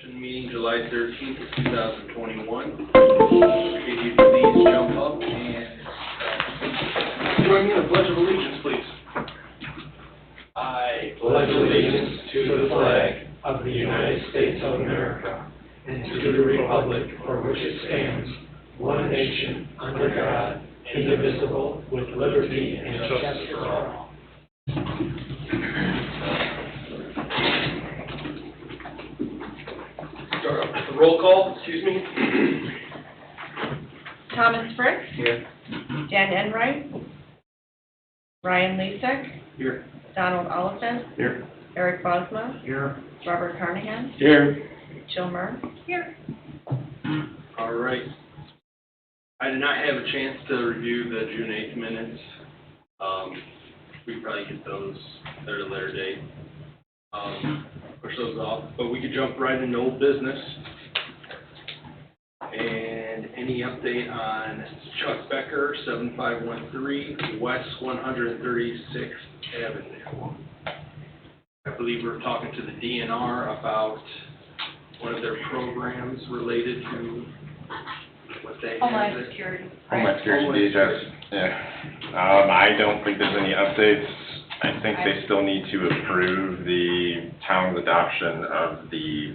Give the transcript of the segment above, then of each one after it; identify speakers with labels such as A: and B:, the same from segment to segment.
A: Meeting July 13th, 2021. Could you please jump up and join me in the Pledge of Allegiance, please?
B: I pledge allegiance to the flag of the United States of America and to the republic for which it stands, one nation, under God, indivisible, with liberty and justice for all.
A: Start off with the roll call, excuse me.
C: Thomas Fritz.
A: Here.
C: Dan Enright. Ryan Lisek.
A: Here.
C: Donald Oliphant.
A: Here.
C: Eric Bosma.
A: Here.
C: Robert Carnahan.
A: Here.
C: Jill Murr. Here.
A: All right. I did not have a chance to review the June 8th minutes. We could probably get those at a later date. Push those off, but we could jump right into old business. And any update on Chuck Becker, 7513 West 136th Avenue? I believe we're talking to the DNR about one of their programs related to what they have
C: Homeland
A: there.
C: Security.
D: Homeland Security, DHS. Yeah. I don't think there's any updates. I think they still need to approve the town's adoption of the,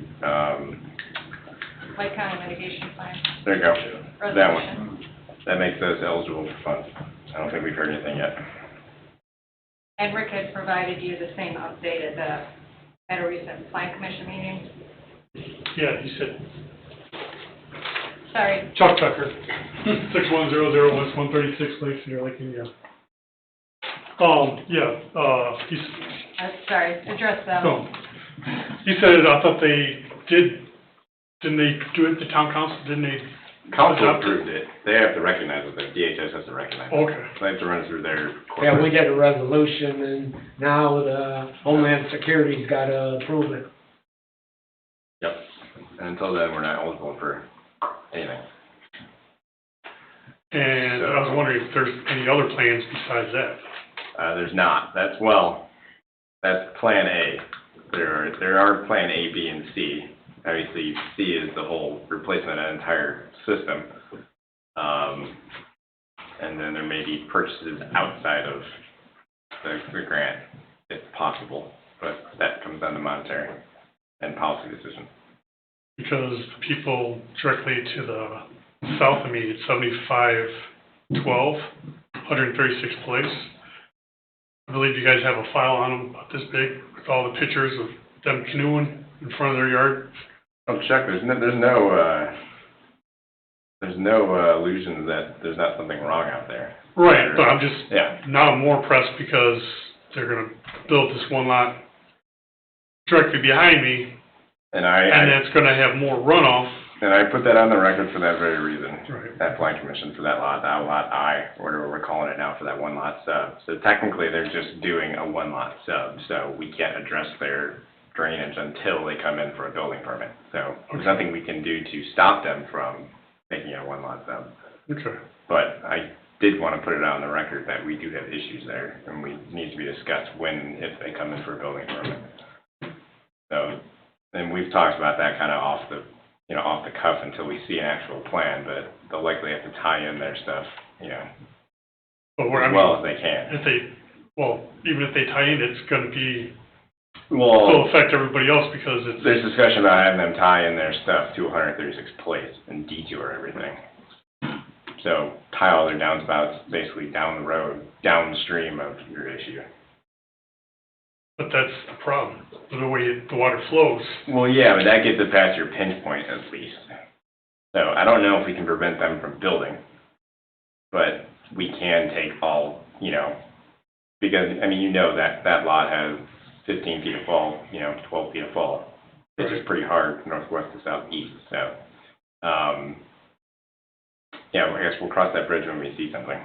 C: Lake County Mitigation Plan.
D: there you go, that one.
C: Resolution.
D: That makes us eligible for funds. I don't think we've heard anything yet.
E: And Rick had provided you the same update at a recent Plan Commission meeting.
F: Yeah, he said,
E: Sorry,
F: Chuck Tucker, 6100 West 136 Lake Cedar Lake, Indiana. He's,
E: sorry, address them.
F: no. He said, I thought they didn't they do it, the town council, didn't they?
D: Council
F: adopt it?
D: approved it. They have to recognize it, the DHS has to recognize it.
F: Okay,
D: They have to run it through their
B: Yeah, we
D: corporate.
B: did a resolution, and now the Homeland Security's gotta approve it.
D: Yep. And until then, we're not eligible for anything.
F: and I was wondering if there's any other plans besides that.
D: There's not. That's plan A. There are plan A, B, and C. Obviously, C is the whole replacement of an entire system. And then there may be purchases outside of the grant, if possible, but that comes down to monetary and policy decision.
F: Because people directly to the south of me, it's 7512, 136th Place. I believe you guys have a file on them about this big with all the pictures of them canoeing in front of their yard.
D: Oh, Chuck, there's no illusion that there's not something wrong out there.
F: Right, but I'm just,
D: Yeah.
F: now I'm more pressed because they're gonna build this one lot directly behind me,
D: And
F: and it's gonna have more runoff.
D: And I put that on the record for that very reason.
F: Right.
D: That plan commission for that lot I, or whatever we're calling it now, for that one lot sub. So technically, they're just doing a one lot sub, so we can't address their drainage until they come in for a building permit. So there's nothing we can do to stop them from making it a one lot sub.
F: Okay.
D: But I did want to put it on the record that we do have issues there, and we need to be discussed when, if they come in for a building permit. So, and we've talked about that kind of off the cuff until we see an actual plan, but they'll likely have to tie in their stuff,
F: But
D: as well as they can.
F: Even if they tie in, it's gonna be,
D: Well,
F: still affect everybody else because it's.
D: there's discussion about having them tie in their stuff to 136th Place and detour everything. So tie all their downspouts basically down the road, downstream of your issue.
F: But that's the problem, the way the water flows.
D: Well, yeah, but that gets it past your pinch point at least. So I don't know if we can prevent them from building, but we can take all, because, that lot has 15 feet of fall, 12 feet of fall. It's just pretty hard northwest to southeast, so, I guess we'll cross that bridge when we see something.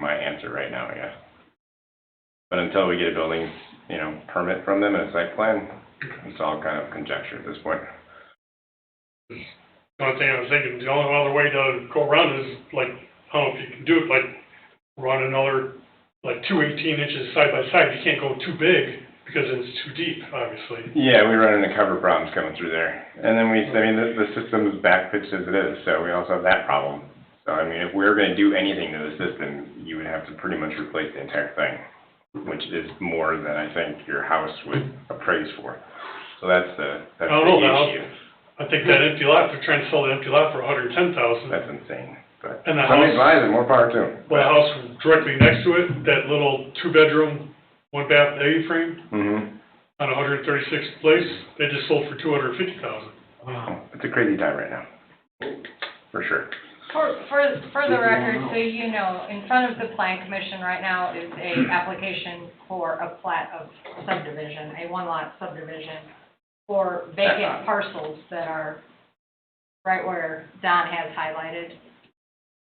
D: My answer right now, I guess. But until we get a building, permit from them and a site plan, it's all kind of conjecture at this point.
F: The only thing I was thinking, the only other way to go around is like, I don't know if you can do it, like run another, like 2 18 inches side by side. You can't go too big because it's too deep, obviously.
D: Yeah, we run into cover problems coming through there. And then the system is back pitched as it is, so we also have that problem. So, I mean, if we were gonna do anything to the system, you would have to pretty much replace the entire thing, which is more than I think your house would appraise for. So that's the issue.
F: I think that empty lot, they're trying to sell the empty lot for $110,000.
D: That's insane, but
F: And the
D: somebody
F: house-
D: buys it, more power to them.
F: Well, the house directly next to it, that little 2-bedroom, 1-bath A-frame
D: Mm-hmm.
F: on 136th Place, they just sold for $250,000.
B: Wow.
D: It's a crazy time right now, for sure.
E: For the record, so you know, in front of the Plan Commission right now is a application for a plat of subdivision, a one-lot subdivision for vacant parcels that are right where Don has highlighted.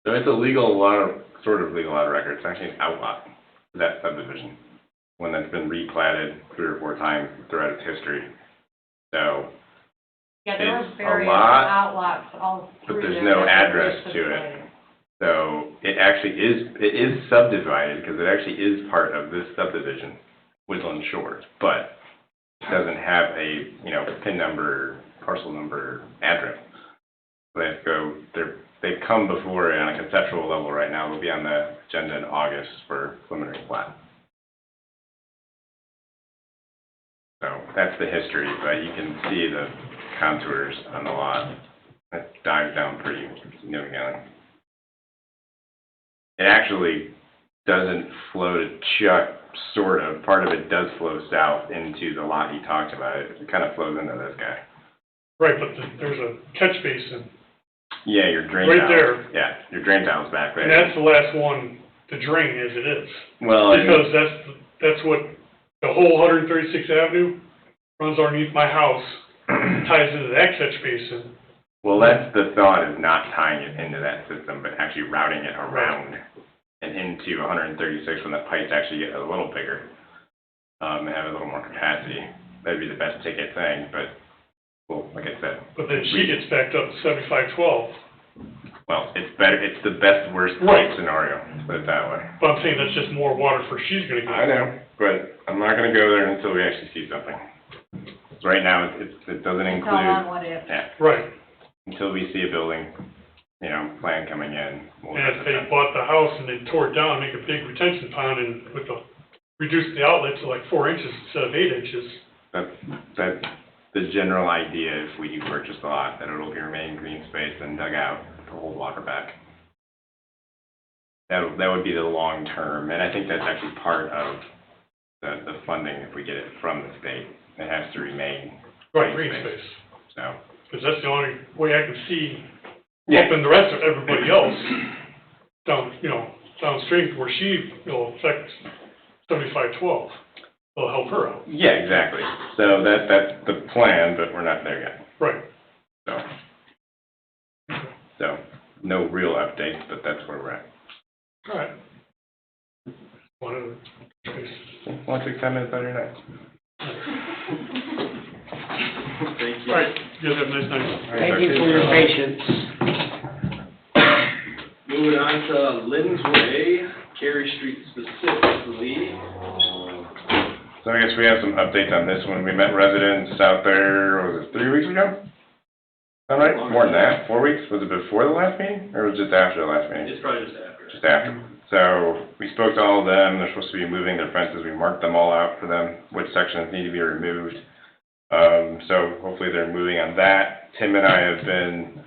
D: So it's a legal lot, sort of legal lot of record. It's actually an outlot, that subdivision. One that's been replatted 3 or 4 times throughout its history. So,
E: Yeah, there
D: It's
E: were
D: a
E: various
D: lot,
E: outlots all
D: but
E: through
D: there's
E: there
D: no
E: that were
D: address to it.
E: subdivided.
D: so it actually is subdivided because it actually is part of this subdivision, Woodland Shores, but it doesn't have a, PIN number, parcel number, address. So they've come before it on a conceptual level right now. They'll be on the agenda in August for preliminary plat. So that's the history, but you can see the contours on the lot. It dives down pretty significantly. It actually doesn't flow to Chuck, sort of. Part of it does flow south into the lot he talked about. It kind of flows into this guy.
F: Right, but there's a catch basin,
D: Yeah, your drain
F: Right
D: tile.
F: there.
D: Yeah, your drain tile's back there.
F: and that's the last one to drain as it is.
D: Well, and-
F: Because that's what, the whole 136th Avenue runs underneath my house, ties into that catch basin.
D: well, that's the thought, is not tying it into that system, but actually routing it around and into 136 when the pipes actually get a little bigger, and have a little more capacity. That'd be the best ticket thing, but, well, like I said,
F: But then she gets backed up to 7512.
D: well, it's better, it's the best worst
F: Right.
D: case scenario, put it that way.
F: But I'm saying that's just more water for she's gonna get.
D: I know, but I'm not gonna go there until we actually see something. So right now, it doesn't
E: It's all on
D: include,
E: what if.
D: yeah,
F: Right,
D: until we see a building, plan coming in. We'll
F: and if they bought the house and they tore it down, make a big retention pond and reduce the outlet to like 4 inches instead of 8 inches.
D: That's the general idea if we do purchase the lot, that it'll be remaining green space and dug out to hold water back. That would be the long term, and I think that's actually part of the funding if we get it from the state. It has to remain
F: Right, green space.
D: so.
F: Because that's the only way I can see
D: Yeah.
F: helping the rest of everybody else downstream where she will affect 7512. It'll help her out.
D: Yeah, exactly. So that's the plan, but we're not there yet.
F: Right.
D: So no real updates, but that's where we're at.
F: All right. Wanted to
D: Once 10 minutes out of your night.
A: Thank you.
F: All right, you guys have a nice night.
B: Thank you for your patience.
A: Moving on to Lynn's Way, Cary Street specifically.
D: So I guess we have some updates on this one. We met residents out there, was it 3 weeks ago? All right, more than that, 4 weeks? Was it before the last meeting, or was it just after the last meeting?
A: It's probably just after.
D: Just after. So we spoke to all of them. They're supposed to be moving their fences. We marked them all out for them, which sections need to be removed. So hopefully they're moving on that. Tim and I have been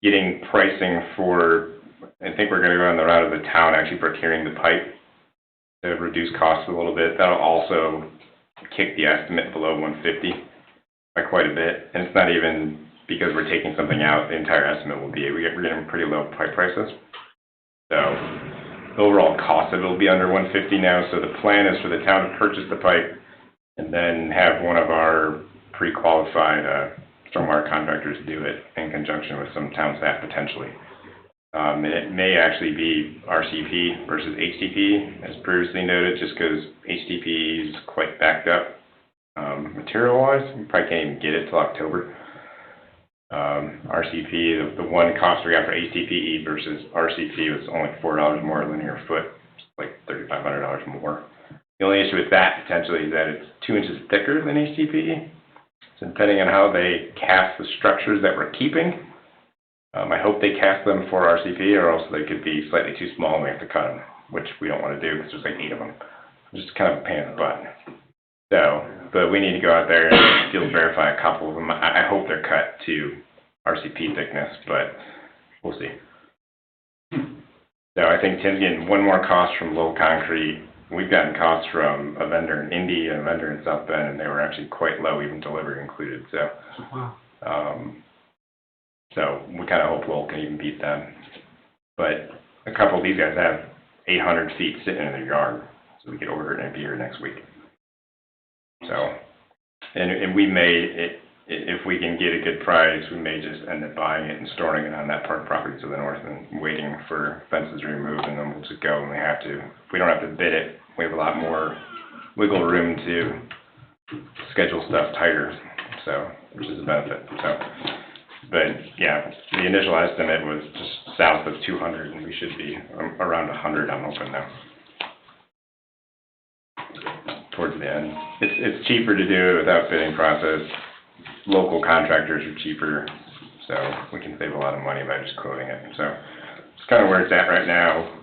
D: getting pricing for, I think we're gonna go on the route of the town actually procuring the pipe to reduce costs a little bit. That'll also kick the estimate below 150 by quite a bit. And it's not even because we're taking something out, the entire estimate will be, we're getting pretty low pipe prices. So the overall cost of it will be under 150 now. So the plan is for the town to purchase the pipe and then have one of our pre-qualified stormwater contractors do it in conjunction with some town staff potentially. And it may actually be RCP versus HDP, as previously noted, just because HDP is quite backed up material-wise. We probably can't even get it till October. RCP, the one cost we got for HDPE versus RCP was only $4 more a linear foot, like $3,500 more. The only issue with that potentially is that it's 2 inches thicker than HDPE. So depending on how they cast the structures that we're keeping, I hope they cast them for RCP, or else they could be slightly too small and we have to cut them, which we don't want to do because there's like 8 of them. It's just kind of a pain in the butt. So, but we need to go out there and field verify a couple of them. I hope they're cut to RCP thickness, but we'll see. So I think Tim's getting one more cost from Lowell Concrete. We've gotten costs from a vendor in Indy and a vendor in South Bend, and they were actually quite low, even delivery included. So, so we kind of hope Lowell can even beat them. But a couple of these guys have 800 feet sitting in their yard, so we could order it and be here next week. So, and we may, if we can get a good price, we may just end up buying it and storing it on that park property to the north and waiting for fences removed, and then we'll just go when we have to. If we don't have to bid it, we have a lot more wiggle room to schedule stuff tighter, so, which is a benefit. So, but yeah, the initial estimate was just south of 200, and we should be around 100, I'm hoping now. Towards the end. It's cheaper to do it without bidding process. Local contractors are cheaper, so we can save a lot of money by just quoting it. So it's kind of where it's at right now.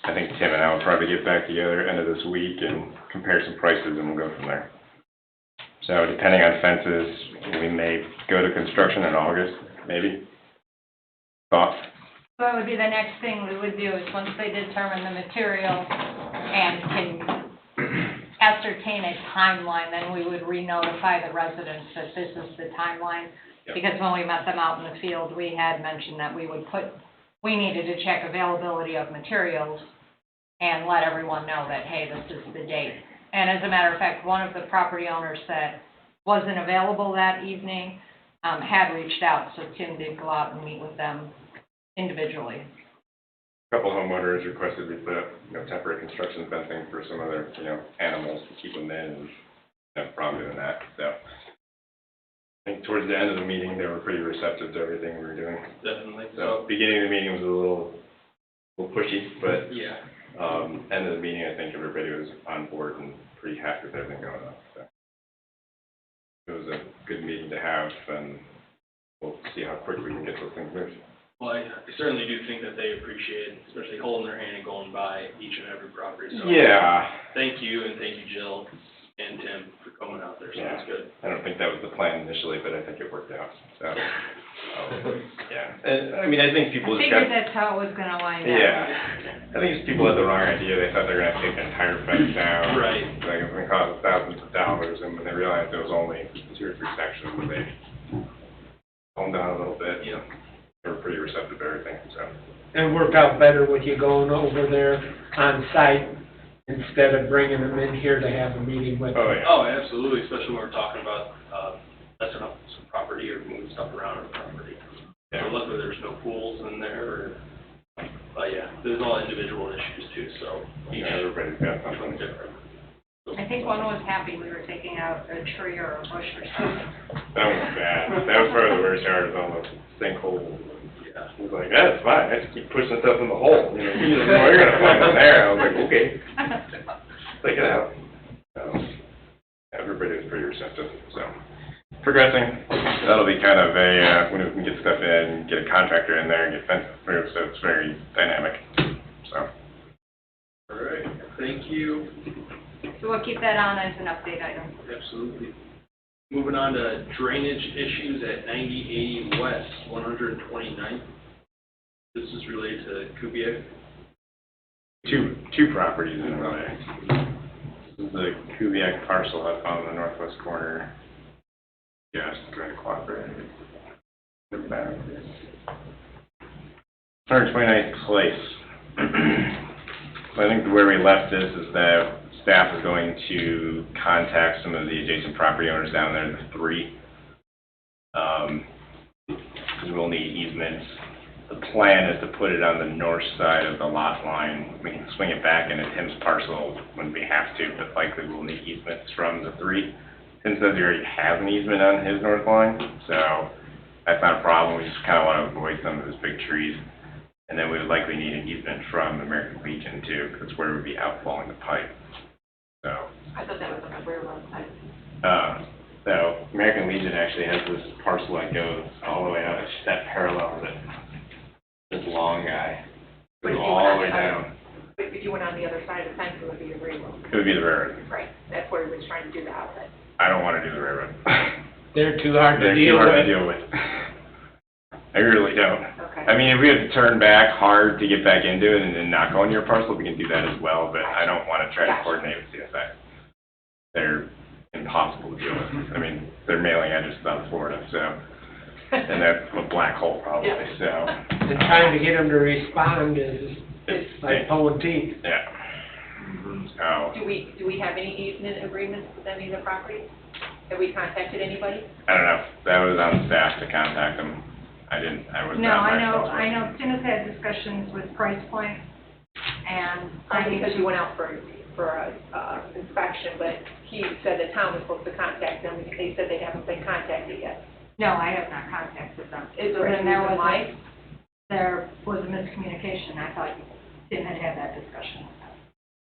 D: I think Tim and I will probably get back together end of this week and compare some prices, and we'll go from there. So depending on fences, we may go to construction in August, maybe. Thoughts?
E: So that would be the next thing we would do, is once they determine the material and can ascertain a timeline, then we would re-notify the residents that this is the timeline.
D: Yep.
E: Because when we met them out in the field, we had mentioned that we needed to check availability of materials and let everyone know that, hey, this is the date. And as a matter of fact, one of the property owners that wasn't available that evening had reached out, so Tim did go out and meet with them individually.
D: A couple homeowners requested we put up, temporary construction fencing for some of their, animals to keep them in, and no problem doing that. So I think towards the end of the meeting, they were pretty receptive to everything we were doing.
A: Definitely.
D: So beginning of the meeting was a little pushy, but
A: yeah.
D: End of the meeting, I think everybody was on board and pretty happy with everything going on. So it was a good meeting to have, and we'll see how quick we can get those things moved.
A: Well, I certainly do think that they appreciate it, especially holding their hand and going by each and every property. So
D: yeah.
A: Thank you, and thank you, Jill and Tim, for coming out there. So
D: Yeah.
A: that's good.
D: I don't think that was the plan initially, but I think it worked out. So, yeah. And, I think people
E: I
D: just
E: figured
D: got...
E: that's how it was going to wind up.
D: Yeah. I think people had the wrong idea. They thought they were going to take the entire fence down.
A: Right.
D: Like, it was going to cost thousands of dollars, and when they realized it was only 2 or 3 sections, they toned down a little bit.
A: Yeah.
D: They were pretty receptive to everything, so.
B: And worked out better with you going over there on site instead of bringing them in here to have a meeting with them.
D: Oh, yeah.
A: Oh, absolutely, especially when we're talking about messing up some property or moving stuff around on the property.
D: Yeah.
A: So luckily there's no pools in there, but yeah, there's all individual issues too, so each
D: Everybody's got something
A: one's different.
E: I think one was happy we were taking out a tree or a bush or something.
D: That was bad. That was probably the worst part, is all the sinkholes.
A: Yeah.
D: He was like, that's fine, I just keep pushing stuff in the hole. You know, you're gonna find it there. I was like, okay, take it out. So, everybody was pretty receptive, so. Progressing, that'll be kind of a, when we can get stuff in, get a contractor in there and get fences moved, so it's very dynamic, so.
A: All right, thank you.
E: So we'll keep that on as an update item.
A: Absolutely. Moving on to drainage issues at 9080 West, 129th. This is related to Kubiak.
D: Two properties in a way. This is the Kubiak parcel up on the northwest corner. Yes, trying to cooperate. Look back. 129th place. I think where we left this is that staff is going to contact some of the adjacent property owners down there, the 3. Because we'll need easements. The plan is to put it on the north side of the lot line. We can swing it back into Tim's parcel when we have to, but likely we'll need easements from the 3. Tim says he already has an easement on his north line, so that's not a problem. We just kind of want to avoid some of those big trees. And then we would likely need an easement from American Legion too, because that's where we'd be outfalling the pipe. So
C: I thought that was on the railroad side.
D: So American Legion actually has this parcel that goes all the way out, it's just that parallel with it. This long guy,
C: But
D: goes
C: if you
D: all
C: went
D: the
C: on
D: way
C: the other-
D: down.
C: But if you went on the other side of the fence, it would be the railroad.
D: It would be the railroad.
C: Right, that's where he was trying to do the outlet.
D: I don't wanna do the railroad.
B: They're too hard to
D: They're too
B: deal
D: hard to
B: with.
D: deal with. I really don't.
C: Okay.
D: I mean, if we have to turn back hard to get back into it and then not go on your parcel, we can do that as well, but I don't wanna try to
C: Gotcha.
D: coordinate with CSI. They're impossible to deal with. I mean, their mailing address is out of Florida, so, and that's a black hole probably,
C: Yeah.
D: so.
B: And trying to get them to respond is
D: It's,
B: like pulling teeth.
D: yeah. So,
C: Do we have any easement agreements with any of the properties? Have we contacted anybody?
D: I don't know, that was on staff to contact them. I was
E: No,
D: not my
E: I know,
D: responsibility.
E: I know Tim has had discussions with Price Point, and I
C: Only
E: need
C: because
E: to,
C: you went out for a inspection, but he said the town was supposed to contact them, they said they haven't been contacted yet.
E: no, I have not contacted them.
C: Is there any
E: And there
C: reason
E: was
C: why?
E: There was a miscommunication, I thought Tim had had that discussion.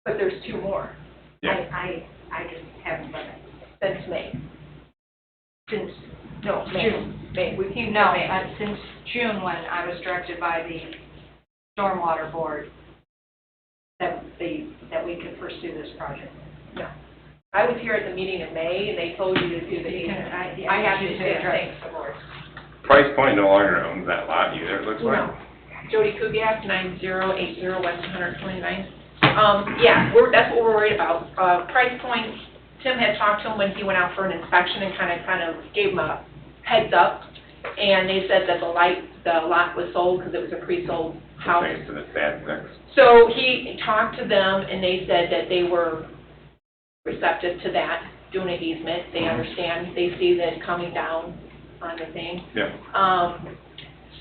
C: But there's two more
D: Yeah,
E: I just haven't done it
C: since May.
E: since
C: No, May.
E: June.
C: May, we came
E: No,
C: to May.
E: since June, when I was directed by the Stormwater Board that we could pursue this project.
C: No. I was here at the meeting in May, and they told you to do the
E: You can-
C: easement.
E: I
C: I have
E: need
C: to
E: you
C: say
E: address-
C: thanks, of course.
D: Price Point no longer owns that lot either, it looks like.
C: No. Jody Kubiak, 9080 West 129th. Yeah, that's what we're worried about. Price Point, Tim had talked to him when he went out for an inspection and kind of gave him a heads up. And they said that the lot was sold because it was a pre-sold house.
D: Thanks to the sad things.
C: So he talked to them and they said that they were receptive to that, doing an easement. They understand, they see that coming down on the thing.
D: Yeah.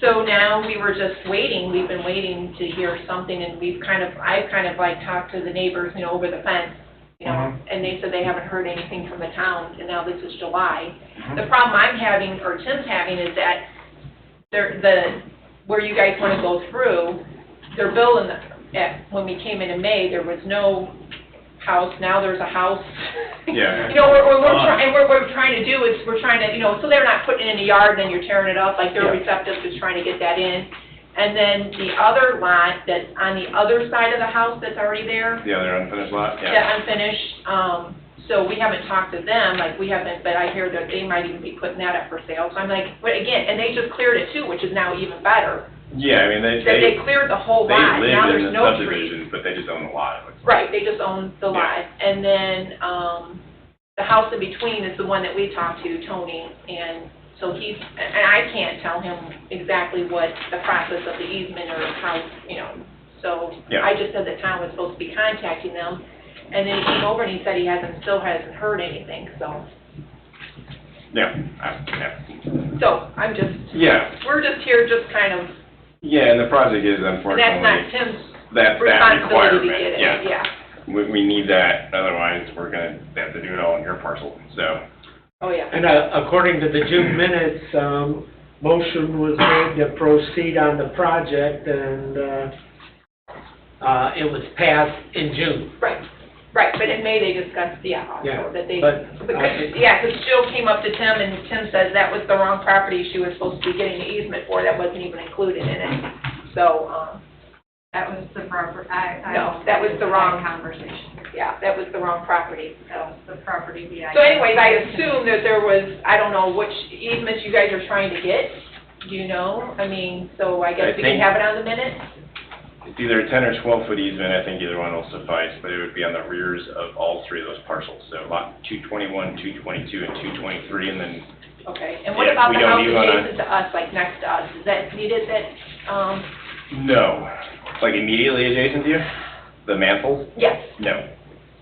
C: So now we were just waiting, we've been waiting to hear something, and I've kind of like talked to the neighbors, over the fence, and they said they haven't heard anything from the town, and now this is July. The problem I'm having, or Tim's having, is that where you guys want to go through, they're building, when we came in May, there was no house, now there's a house.
D: Yeah.
C: What we're trying to do is, we're trying to, so they're not putting it in the yard, and then you're tearing it up, like they're
D: Yeah.
C: receptive to trying to get that in. And then the other lot that's on the other side of the house that's already there,
D: The other unfinished lot, yeah.
C: that unfinished, so we haven't talked to them, like we haven't, but I hear that they might even be putting that up for sale. So I'm like, but again, and they just cleared it too, which is now even better.
D: Yeah, I mean,
C: That they cleared the whole
D: they
C: lot,
D: live
C: now
D: in
C: there's
D: the
C: no trees.
D: subdivision, but they just own the lot, it looks like.
C: Right, they just own the lot. And then, the house in between is the one that we talked to, Tony, and so and I can't tell him exactly what the process of the easement or how, so
D: Yeah.
C: I just said the town was supposed to be contacting them, and then he came over and he said he still hasn't heard anything, so.
D: Yeah,
C: So, I'm just,
D: yeah,
C: we're just here just kind of,
D: yeah, and the project is
C: and
D: unfortunately,
C: that's not Tim's
D: that
C: responsibility to
D: requirement,
C: get it,
D: yeah.
C: yeah.
D: We need that, otherwise we're gonna have to do it all on your parcel, so.
C: Oh, yeah.
B: And according to the June minutes, motion was made to proceed on the project, and it was passed in June.
C: Right, but in May they discussed,
B: Yeah,
C: also, that they,
B: but,
C: because Jill came up to Tim and Tim says that was the wrong property she was supposed to be getting the easement for, that wasn't even included in it. So,
E: That was the proper,
C: No, that was the wrong-
E: conversation.
C: yeah, that was the wrong property,
E: That was the property the.
C: So anyways, I assume that there was, I don't know which easements you guys are trying to get, do you know? I mean, so I guess
D: I
C: we
D: think-
C: can have it on the minute?
D: It's either a 10 or 12-foot easement, I think either one will suffice, but it would be on the rears of all three of those parcels. So lot 221, 222, and 223, and then,
C: Okay, and what
D: Yeah,
C: about
D: we
C: the
D: don't
C: house
D: need one on-
C: adjacent to us, like next to us? Is that needed that,
D: no. Like immediately adjacent to you? The Mantles?
C: yes?
D: No.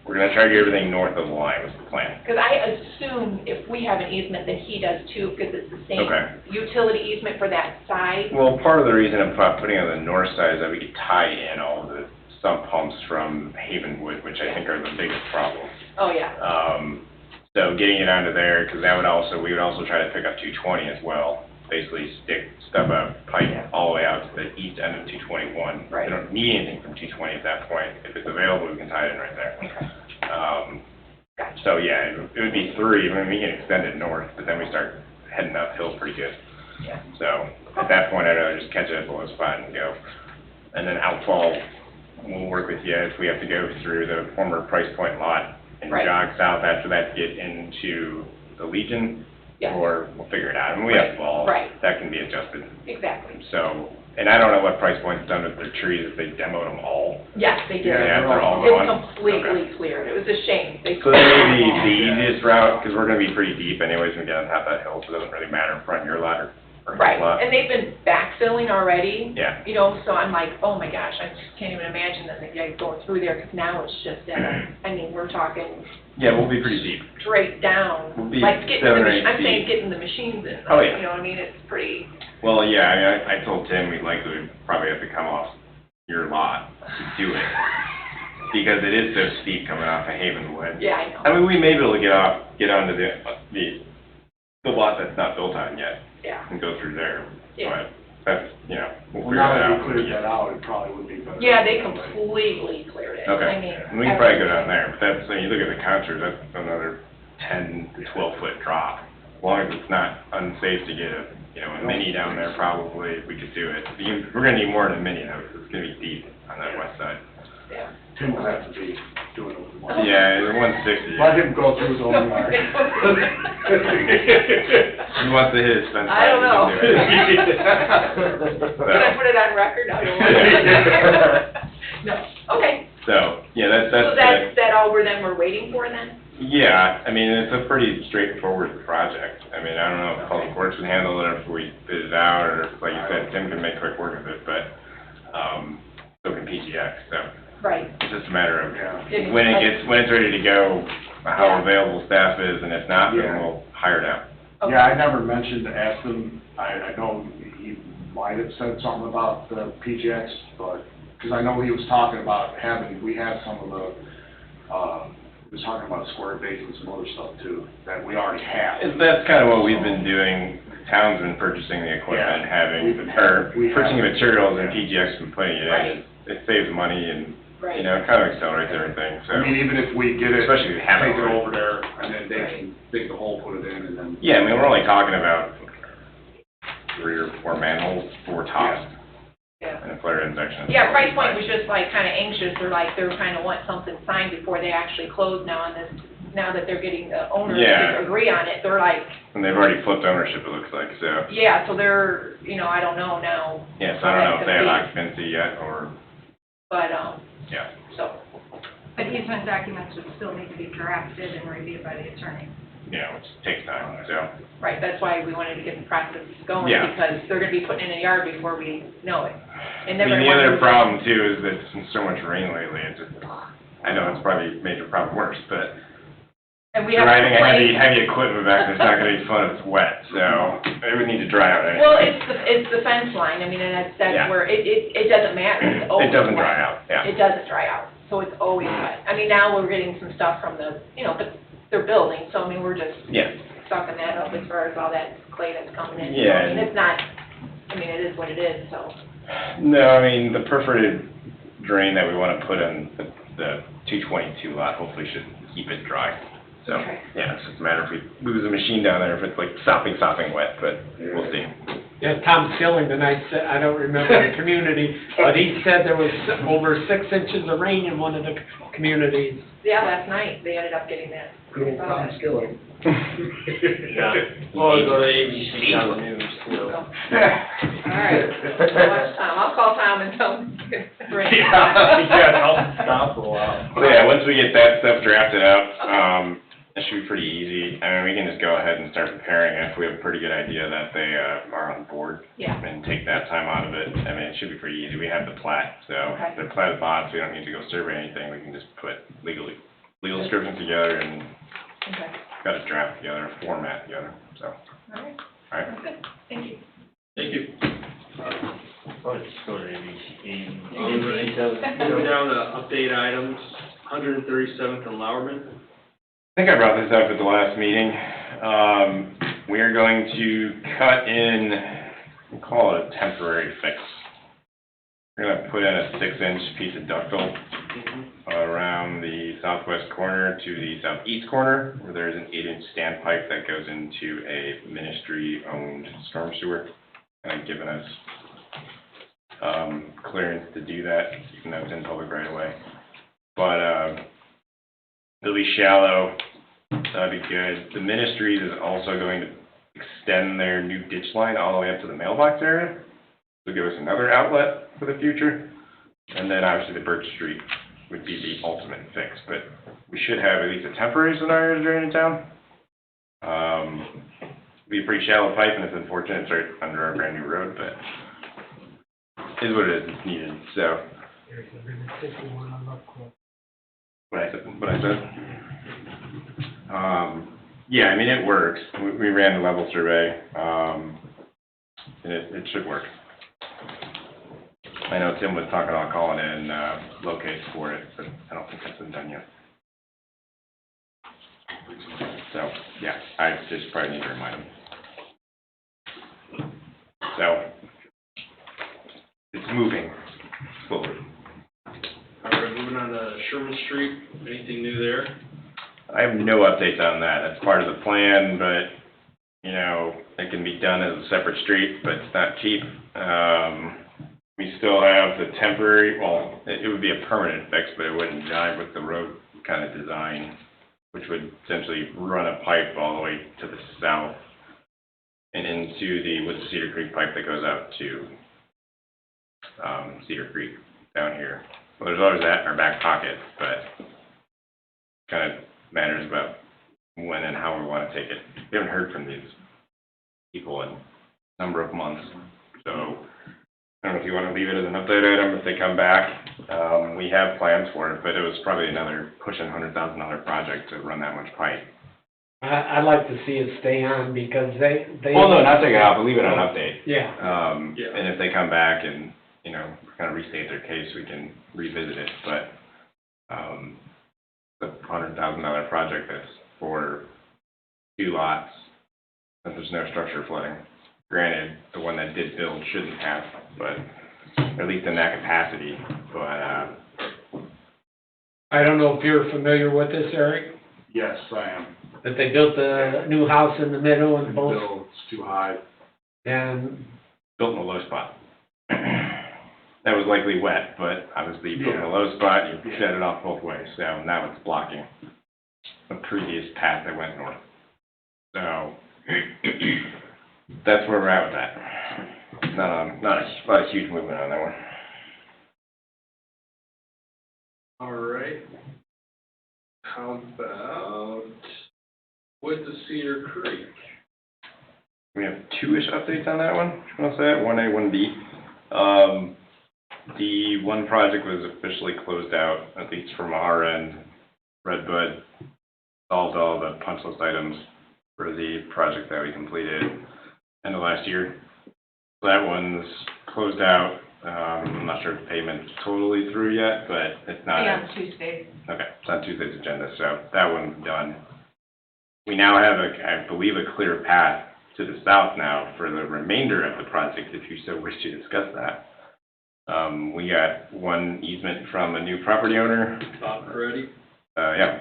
D: We're gonna try to get everything north of the line was the plan.
C: Because I assume if we have an easement, that he does too, because it's the same
D: Okay.
C: utility easement for that side.
D: Well, part of the reason I'm putting it on the north side is that we could tie in all of the sump pumps from Havenwood, which I think are the biggest problem.
C: Oh, yeah.
D: So getting it onto there, because we would also try to pick up 220 as well. Basically stuff a pipe all the way out to the east end of 221.
C: Right.
D: We don't need anything from 220 at that point. If it's available, we can tie it in right there.
C: Okay. Gotcha.
D: So, yeah, it would be 3, I mean, we can extend it north, but then we start heading uphill pretty good.
C: Yeah.
D: So, at that point, I'd rather just catch it at the low spot and go. And then outfall, we'll work with you if we have to go through the former Price Point lot and
C: Right.
D: jog south after that to get into the Legion,
C: Yeah.
D: or we'll figure it out. I mean, we have balls.
C: Right.
D: That can be adjusted.
C: Exactly.
D: So, and I don't know what Price Point's done with their trees, if they demoed them all.
C: Yes, they did.
B: Yeah,
D: they're all
C: It's
D: gone.
C: completely cleared. It was a shame. They
D: So that may be the easiest route, because we're gonna be pretty deep anyways, when we get on top of that hill, so it doesn't really matter in front of your lot or his
C: Right,
D: lot.
C: and they've been backfilling already.
D: Yeah.
C: You know, so I'm like, oh my gosh, I just can't even imagine that the guys going through there, because now it's just, I mean, we're talking
D: Yeah, we'll be pretty deep.
C: straight down.
D: We'll be
C: Like getting the,
D: 7 or 8
C: I'm saying
D: feet.
C: getting the machines in.
D: Oh, yeah.
C: You know what I mean? It's pretty,
D: Well, yeah, I mean, I told Tim we'd likely would probably have to come off your lot to do it, because it is so steep coming off of Havenwood.
C: yeah, I know.
D: I mean, we may be able to get onto the lot that's not built on yet
C: Yeah,
D: and go through there,
C: yeah.
D: but that's, you know, we'll
B: Well,
D: figure
B: now
D: that
B: that
D: out.
B: we cleared that out, it probably would be better.
C: Yeah, they completely cleared it.
D: Okay,
C: I mean.
D: and we can probably go down there, but that's, when you look at the contours, that's another 10 to 12 foot drop. As long as it's not unsafe to get a mini down there, probably, we could do it. We're gonna need more than a mini though, 'cause it's gonna be deep on that west side.
C: Yeah.
B: Tim will have to be doing it with one.
D: Yeah, the 160.
B: Let him go through his own yard.
D: He wants to hit his fence.
C: I don't know.
D: line, he can do it.
C: Can I put it on record? I don't want No, okay.
D: So, yeah,
C: So that's, that all we're waiting for then?
D: yeah, I mean, it's a pretty straightforward project. I mean, I don't know if Public Works would handle it, or if we bid it out, or if, like you said, Tim can make quick work of it, but, so can PGX, so.
C: Right.
D: It's just a matter of
B: Yeah.
D: when it's ready to go, how
C: Yeah.
D: available staff is, and if not, then
B: Yeah.
D: we'll hire it out.
C: Okay.
B: Yeah, I never mentioned to ask him, I know he might have said something about the PGX, but, because I know he was talking about we had some of the, he was talking about square base and some other stuff too, that we already have.
D: That's kind of what we've been doing. Town's been purchasing the equipment, purchasing materials, and PGX been putting it in.
C: Right.
D: It saves money and,
C: Right.
D: it kind of accelerates everything, so.
B: I mean, even if we get it,
D: Especially if you have it
B: take it
D: already.
B: over there, and then they can dig the hole, put it in, and then.
D: Yeah, I mean, we're only talking about 3 or 4 manholes, 4 tops,
C: Yeah.
D: and a flare injection.
C: Yeah, Price Point was just like kind of anxious, they're kind of want something signed before they actually close now on this, now that they're getting the owners
D: Yeah.
C: to agree on it, they're like,
D: And they've already flipped ownership, it looks like, so.
C: yeah, so they're, I don't know now,
D: Yeah, so I don't know if they have occupancy yet, or,
C: but,
D: yeah.
C: so,
E: But easement documents would still need to be drafted and reviewed by the attorney.
D: Which takes time, so.
C: right, that's why we wanted to get the process going,
D: Yeah.
C: because they're gonna be putting in a yard before we know it. And
D: I
C: they're
D: mean,
C: gonna
D: the
C: want
D: other
C: to-
D: problem too is that it's been so much rain lately, it's just, I know it's probably a major problem worse, but
C: And we have
D: driving a
C: complaints.
D: heavy equipment back there's not gonna be fun if it's wet, so it would need to dry out anyway.
C: Well, it's the fence line, I mean, and
D: Yeah.
C: that's where, it doesn't matter, it's always
D: It doesn't
C: wet.
D: dry out, yeah.
C: It doesn't dry out, so it's always wet. I mean, now we're getting some stuff from the, but they're building, so I mean, we're just
D: Yeah.
C: sucking that up as far as all that clay that's coming in. So,
D: Yeah,
C: I mean,
D: and-
C: it's not, I mean, it is what it is, so.
D: No, I mean, the perforated drain that we wanna put in the 222 lot hopefully should keep it dry. So,
C: Okay.
D: yeah, it's just a matter if we lose a machine down there, if it's like sopping wet, but we'll see.
G: Yeah, Tom Skillington, I don't remember the community, but he said there was over 6 inches of rain in one of the communities.
C: Yeah, last night, they ended up getting that.
B: Tom Skilling.
H: Yeah. Well, go to ABC on the news,
C: So, all right, so much Tom, I'll call Tom and tell him.
H: I'll stop for a while.
D: So yeah, once we get that stuff drafted out, it should be pretty easy. I mean, we can just go ahead and start preparing it if we have a pretty good idea that they are on board.
C: Yeah.
D: And take that time out of it. I mean, it should be pretty easy. We have the plat, so
C: Okay.
D: if they're platted lots, we don't need to go survey anything. We can just put legal description together and
C: Okay,
D: got a draft together, a format together, so,
C: all right,
D: all right.
C: sounds good, thank you.
A: Thank you.
H: Let's go to ABC.
A: Go down to update items, 137th and Lowerman.
D: I think I brought this up at the last meeting. We are going to cut in, we'll call it a temporary fix. We're gonna put in a 6-inch piece of ductile around the southwest corner to the southeast corner, where there's an 8-inch standpipe that goes into a ministry-owned storm sewer, kind of giving us clearance to do that, even though it's in public right away. But it'll be shallow, that'd be good. The ministry is also going to extend their new ditch line all the way up to the mailbox area, to give us another outlet for the future. And then obviously the Birch Street would be the ultimate fix, but we should have at least a temporary scenario drain in town. Be a pretty shallow pipe, and it's unfortunate it's right under our brand new road, but it is what it is, it's needed, so.
G: There's a minute 51 on Love Club.
D: What I said? Yeah, I mean, it works. We ran the level survey, and it should work. I know Tim was talking about calling in locates for it, but I don't think that's been done yet. So, yeah, I just probably need to remind him. So, it's moving slowly.
A: All right, moving on to Sherman Street, anything new there?
D: I have no updates on that. That's part of the plan, but, you know, it can be done as a separate street, but it's not cheap. We still have the temporary, well, it would be a permanent fix, but it wouldn't jive with the road kind of design, which would essentially run a pipe all the way to the south and into the Cedar Creek pipe that goes out to Cedar Creek down here. Well, there's always that in our back pocket, but kind of matters about when and how we want to take it. We haven't heard from these people in a number of months, so I don't know if you want to leave it as an update item if they come back. We have plans for it, but it was probably another pushing $100,000 project to run that much pipe.
G: I'd like to see it stay on because they.
D: Well, no, not take it off, but leave it on update.
G: Yeah.
A: Yeah.
D: And if they come back and, you know, kind of restate their case, we can revisit it, but the $100,000 project that's for 2 lots, that there's no structure flooding. Granted, the one that did build shouldn't have, but at least in that capacity, but
G: I don't know if you're familiar with this, Eric,
I: Yes, I am.
G: that they built a new house in the middle and both,
I: Bill, it's too high.
G: and
D: built in a low spot. That was likely wet, but obviously you built in a low spot, you shut it off both ways, so now it's blocking a previous path that went north. So, that's where we're at with that. Not a huge movement on that one.
A: All right. How about with the Cedar Creek?
D: We have 2-ish updates on that one, if you want to say it, 1A, 1B. The one project was officially closed out, at least from our end. Redbud solved all the punch list items for the project that we completed end of last year. So that one's closed out. I'm not sure if payment's totally through yet, but it's not.
E: Yeah, Tuesday.
D: Okay, it's on Tuesday's agenda, so that one's done. We now have, I believe, a clear path to the south now for the remainder of the project, if you so wish to discuss that. We got one easement from a new property owner.
A: Bob Peretti?
D: Yeah.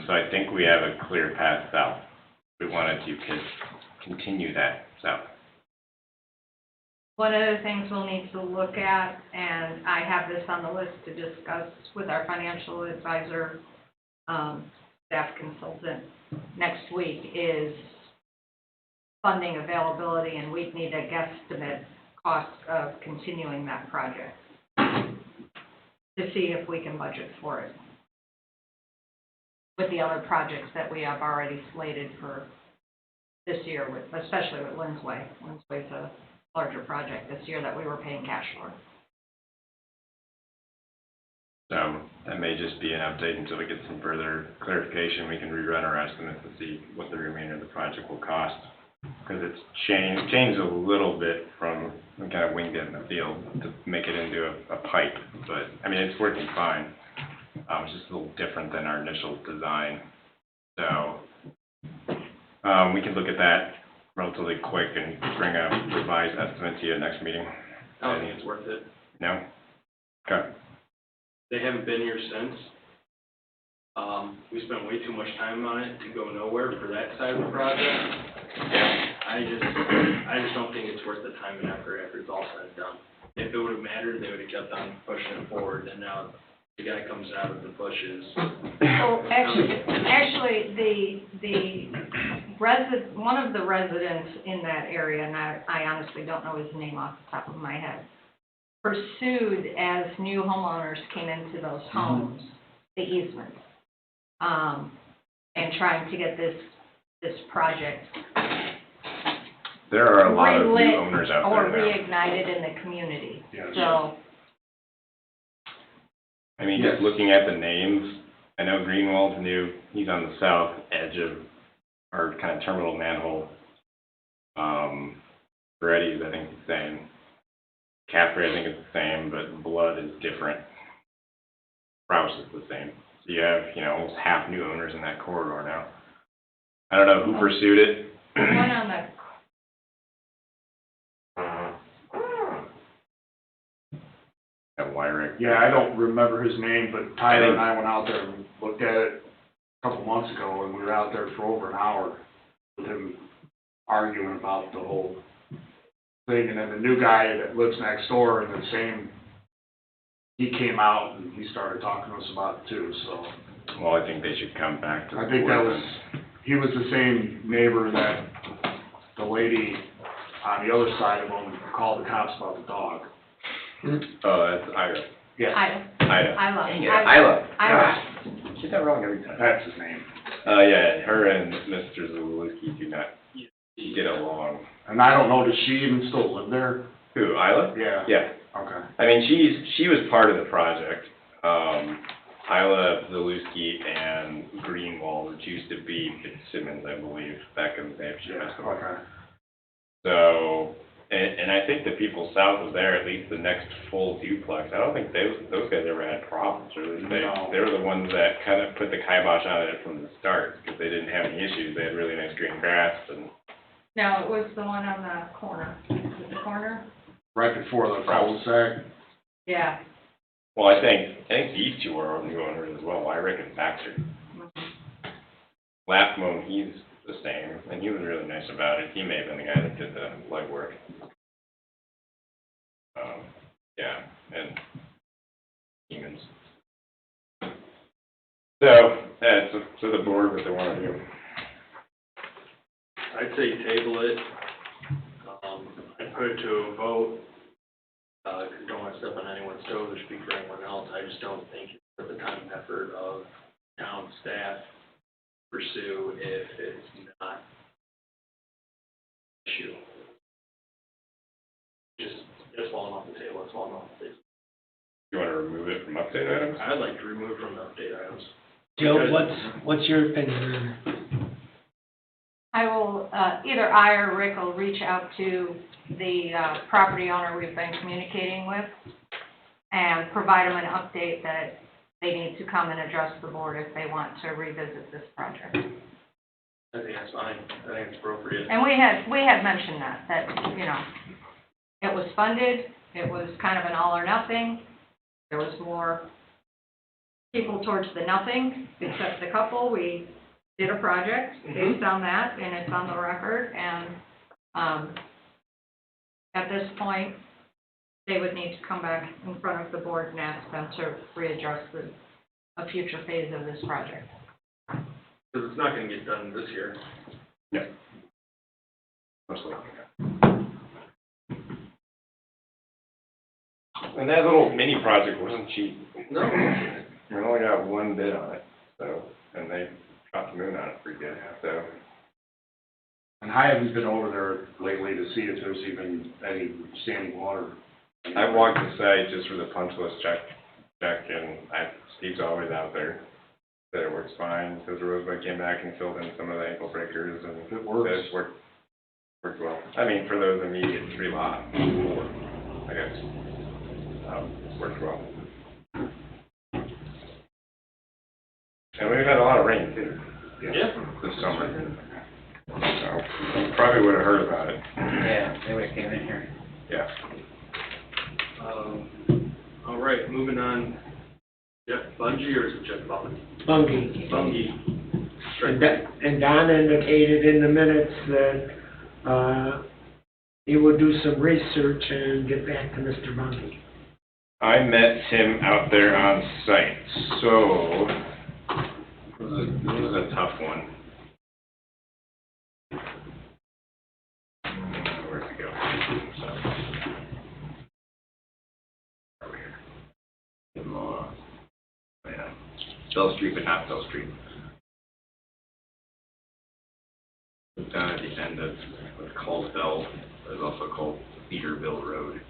D: So I think we have a clear path south. We wanted to continue that south.
E: One of the things we'll need to look at, and I have this on the list to discuss with our financial advisor, staff consultant next week, is funding availability, and we need a guesstimate cost of continuing that project to see if we can budget for it with the other projects that we have already slated for this year, especially with Lindsway. Lindsway's a larger project this year that we were paying cash for.
D: So that may just be an update until we get some further clarification. We can rerun our estimates and see what the remainder of the project will cost. Because it's changed a little bit from, we kind of winged it in the field to make it into a pipe. But, I mean, it's working fine. It's just a little different than our initial design. So, we can look at that relatively quick and bring a revised estimate to you next meeting.
A: I don't think it's worth it.
D: No? Okay.
A: They haven't been here since. We spent way too much time on it to go nowhere for that side of the project. I just don't think it's worth the time and effort after it's all said and done. If it would have mattered, they would have kept on pushing it forward, and now the guy comes out of the bushes.
E: Well, actually, one of the residents in that area, and I honestly don't know his name off the top of my head, pursued as new homeowners came into those homes, the easements, and trying to get this project
D: There are a lot of new
E: relit
D: owners out
E: or
D: there now.
E: reignited in the community.
I: Yes.
E: So,
D: I mean, just looking at the names, I know Greenwald's new, he's on the south edge of, our kind of terminal manhole. Beretti's, I think, the same. Caffrey, I think, is the same, but Blood is different. Rouse is the same. So you have, almost half new owners in that corridor now. I don't know who pursued it.
E: one on the,
D: At Wyrick.
I: Yeah, I don't remember his name, but Tyler and I went out there and looked at it a couple months ago, and we were out there for over an hour with him arguing about the whole thing, and then the new guy that lives next door in the same, he came out and he started talking to us about it too, so.
D: Well, I think they should come back to the
I: I think that
D: board
I: was, he was the same neighbor that the lady on the other side of him called the cops about the dog.
D: then. Oh, that's Ira.
I: Yes,
E: I love
D: Dang
E: it.
D: it, Isla.
E: I
D: Get that wrong every time.
I: that's his name.
D: Yeah, her and Mr. Zaluski do not get along.
I: And I don't know, does she even still live there?
D: Who, Isla?
I: Yeah.
D: Yeah.
I: Okay.
D: I mean, she was part of the project. Isla, Zaluski, and Greenwald, which used to be Fitzsimmons, I believe, back in the day. She passed away.
I: Okay.
D: So, and I think the people south of there, at least the next full duplex, I don't think those guys ever had problems, really.
I: No.
D: They were the ones that kind of put the kibosh on it from the start, because they didn't have any issues. They had really nice green grass, and
E: No, it was the one on the corner. Is it the corner?
I: Right before the cul-de-sac.
E: Yeah.
D: well, I think these two are new owners as well, Wyrick and Baxter. Lapmone, he's the same, and he was really nice about it. He may have been the guy that did the legwork. Yeah, and humans. So, it's up to the board what they want to do.
A: I'd say table it. I'd put it to a vote. Don't want to step on anyone's toes or speak for anyone else. I just don't think it's worth the time and effort of town staff to pursue if it's not an issue. Just falling off the table. It's falling off the table.
D: You want to remove it from update items?
A: I'd like to remove it from the update items.
G: Joe, what's your opinion on
E: I will, either I or Rick will reach out to the property owner we've been communicating with and provide them an update that they need to come and address the board if they want to revisit this project.
A: I think that's fine. I think it's appropriate.
E: And we had mentioned that, it was funded, it was kind of an all or nothing. There was more people towards the nothing, except the couple. We did a project based on that, and it's on the record, and, at this point, they would need to come back in front of the board and ask them to readdress a future phase of this project.
A: Because it's not going to get done this year.
D: Yeah. Mostly. And that little mini project wasn't cheap.
A: No.
D: We only got one bid on it, so, and they shot the moon on it pretty good, so.
I: And I haven't been over there lately to see if there's even any standing water.
D: I walked the site just for the punch list check, and Steve's always out there. Said it works fine, says Rosebud came back and filled in some of the ankle breakers, and
I: It works.
D: says worked well. I mean, for those immediate 3 lot, 4, I guess, worked well. And we've had a lot of rain too.
A: Yeah.
D: This summer. So, probably would have heard about it.
B: Yeah, they would have came in here.
D: Yeah.
A: All right, moving on. Jeff Bungie, or is it Jeff Bungie?
G: Bungie.
A: Bungie.
G: And Don indicated in the minutes that, he would do some research and get back to Mr. Bungie.
D: I met him out there on site, so this was a tough one. Where'd it go? Over here. Yeah. Bell Street, but not Bell Street. Down at the end of what's called Bell, it's also called Cedarville Road.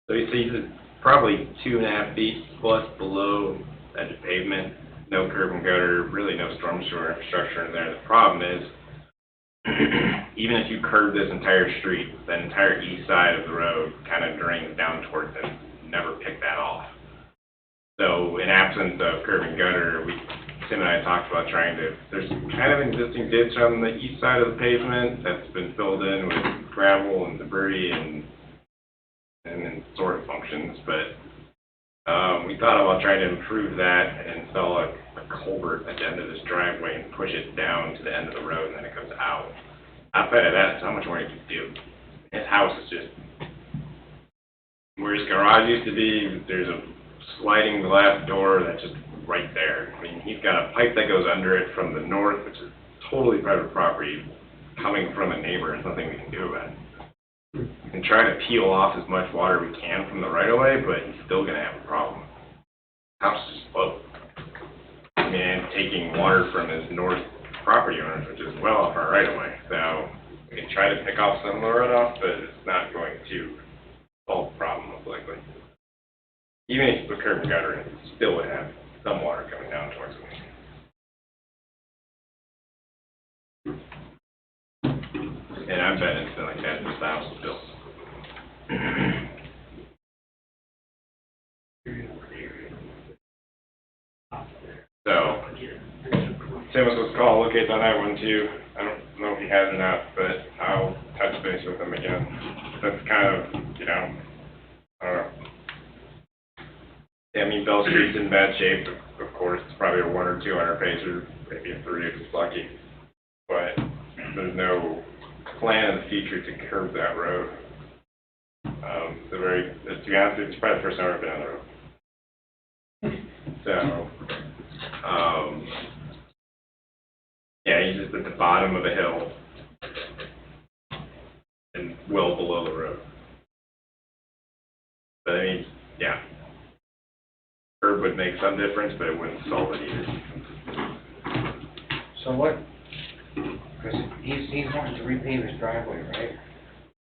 D: So he's probably 2.5 feet plus below edge of pavement, no curb and gutter, really no storm sewer infrastructure in there. The problem is, even if you curve this entire street, that entire east side of the road kind of drains down towards it. Never pick that off. So in absence of curb and gutter, Tim and I talked about there's kind of an existing ditch on the east side of the pavement that's been filled in with gravel and debris and sort of functions, but we thought about trying to improve that and install a culvert at the end of this driveway and push it down to the end of the road and then it comes out. Outside of that, there's not much more you can do. His house is just where his garage used to be. There's a sliding glass door that's just right there. I mean, he's got a pipe that goes under it from the north, which is totally private property, coming from a neighbor. There's nothing we can do about it. We can try to peel off as much water we can from the right-of-way, but he's still going to have a problem. House is low. I mean, taking water from his north property owners, which is well off our right-of-way. So we can try to pick off some of the runoff, but it's not going to solve the problem, most likely. Even if you put curb and gutter in, you still would have some water coming down towards him. And I'm betting it's been like that since the house was built. So, Tim was supposed to call, locate on that one too. I don't know if he has or not, but I'll touch base with him again. That's kind of, I don't know. Yeah, I mean, Bell Street's in bad shape, of course. It's probably a 1 or 2 hundred pacer, maybe a 3 if it's lucky. But there's no plan in the future to curb that road. To be honest, it's probably the first time I've been on the road. So, yeah, he's just at the bottom of the hill and well below the road. But I mean, yeah, curb would make some difference, but it wouldn't solve it either.
B: So what, because he's wanting to repave his driveway, right?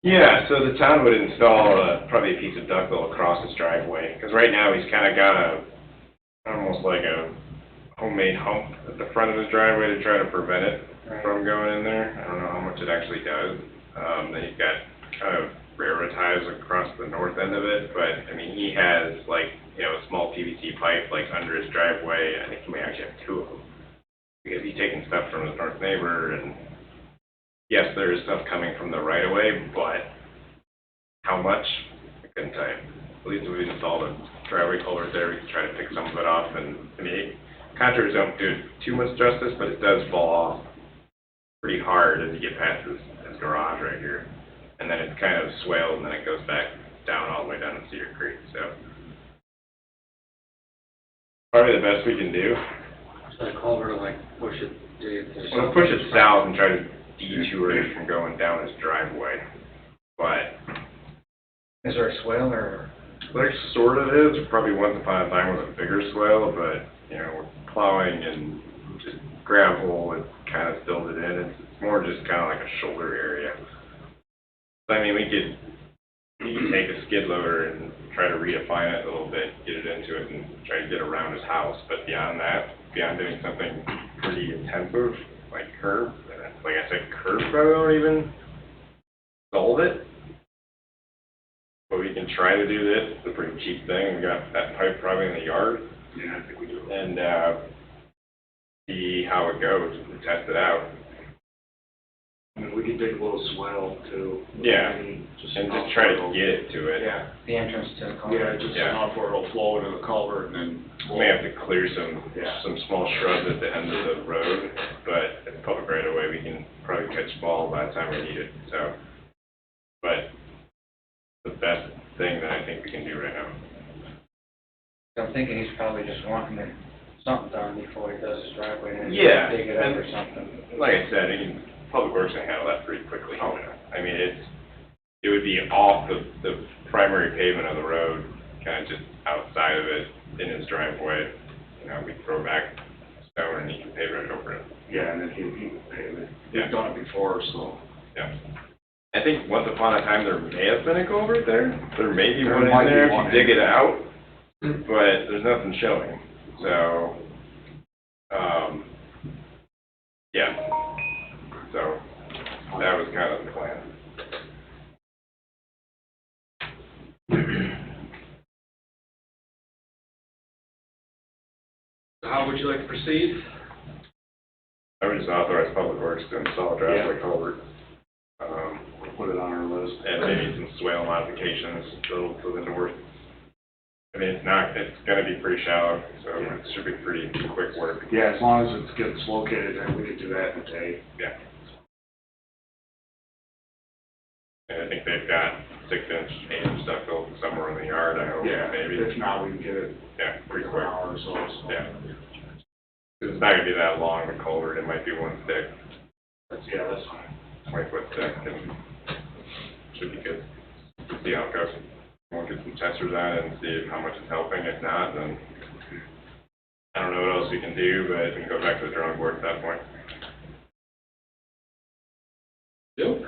D: Yeah, so the town would install probably a piece of ductile across his driveway, because right now he's kind of got almost like a homemade hump at the front of his driveway to try to prevent it from going in there. I don't know how much it actually does. Then he's got kind of railroad ties across the north end of it, but I mean, he has like, a small PVC pipe like under his driveway. I think he may actually have 2 of them, because he's taking stuff from his north neighbor, and yes, there is stuff coming from the right of way, but how much? I couldn't tell you. At least if we installed a driveway culvert there, we could try to pick some of it off, and I mean, contractors don't do it too much justice, but it does fall off pretty hard as you get past his garage right here. And then it's kind of swelled, and then it goes back down all the way down to Cedar Creek, so. Probably the best we can do.
B: So the culvert will like push it
D: We'll push it south and try to detour it from going down his driveway. But
B: Is there a swale or?
D: there sort of is. Probably once upon a time with a bigger swale, but with plowing and just gravel, it kind of filled it in. It's more just kind of like a shoulder area. I mean, we could take a skid loader and try to redefine it a little bit, get it into it, and try to get around his house. But beyond that, beyond doing something pretty intensive, like curb, like I said, curb probably won't even solve it. But we can try to do this. It's a pretty cheap thing. We got that pipe probably in the yard.
I: Yeah, I think we do.
D: And see how it goes and test it out.
I: I mean, we could dig a little swale too.
D: Yeah,
I: Maybe
D: and
I: enough
D: just try to
I: for-
D: get it to it.
I: Yeah,
H: The entrance to the culvert.
I: yeah, just
D: Yeah.
I: enough where it'll flow into the culvert and then.
D: We may have to clear
I: Yeah.
D: some small shrubs at the end of the road, but it's public right away, we can probably catch fall by the time we need it, so. But the best thing that I think we can do right now.
H: I'm thinking he's probably just wanting something done before he does his driveway and
D: Yeah,
H: dig it up
D: and-
H: or something.
D: Like I said, I mean, Public Works can handle that pretty quickly. I mean, it would be off the primary pavement of the road, kind of just outside of it, in his driveway. You know, we throw back stone and he can pave right over it.
I: Yeah, and then he can pave it.
D: Yeah.
I: We've done it before, so.
D: Yeah. I think once upon a time, there may have been a culvert there. There may be
I: There
D: one
I: might
D: in
I: be
D: there if
I: one
D: you
I: in
D: dig it
I: there.
D: out, but there's nothing showing. So, yeah. So, that was kind of the plan.
A: So how would you like to proceed?
D: I would just authorize Public Works to install a driveway culvert.
I: We'll put it on our list.
D: And maybe some swale modifications to the north. I mean, it's gonna be pretty shallow, so it should be pretty quick work.
I: Yeah, as long as it gets located, then we could do that in a day.
D: Yeah. And I think they've got 6-inch, 8-inch stuff built somewhere in the yard, I hope,
I: Yeah,
D: maybe.
I: if not, we can get it
D: Yeah, pretty
I: in an
D: quick.
I: hour or so.
D: Yeah. It's not gonna be that long, the culvert, it might be one stick,
I: Yeah, that's fine.
D: 20-foot stick, and should be good. See how it goes. We'll get some testers on it and see how much it's helping. If not, then I don't know what else we can do, but we can go back to the drawing board at that point.
A: Nope.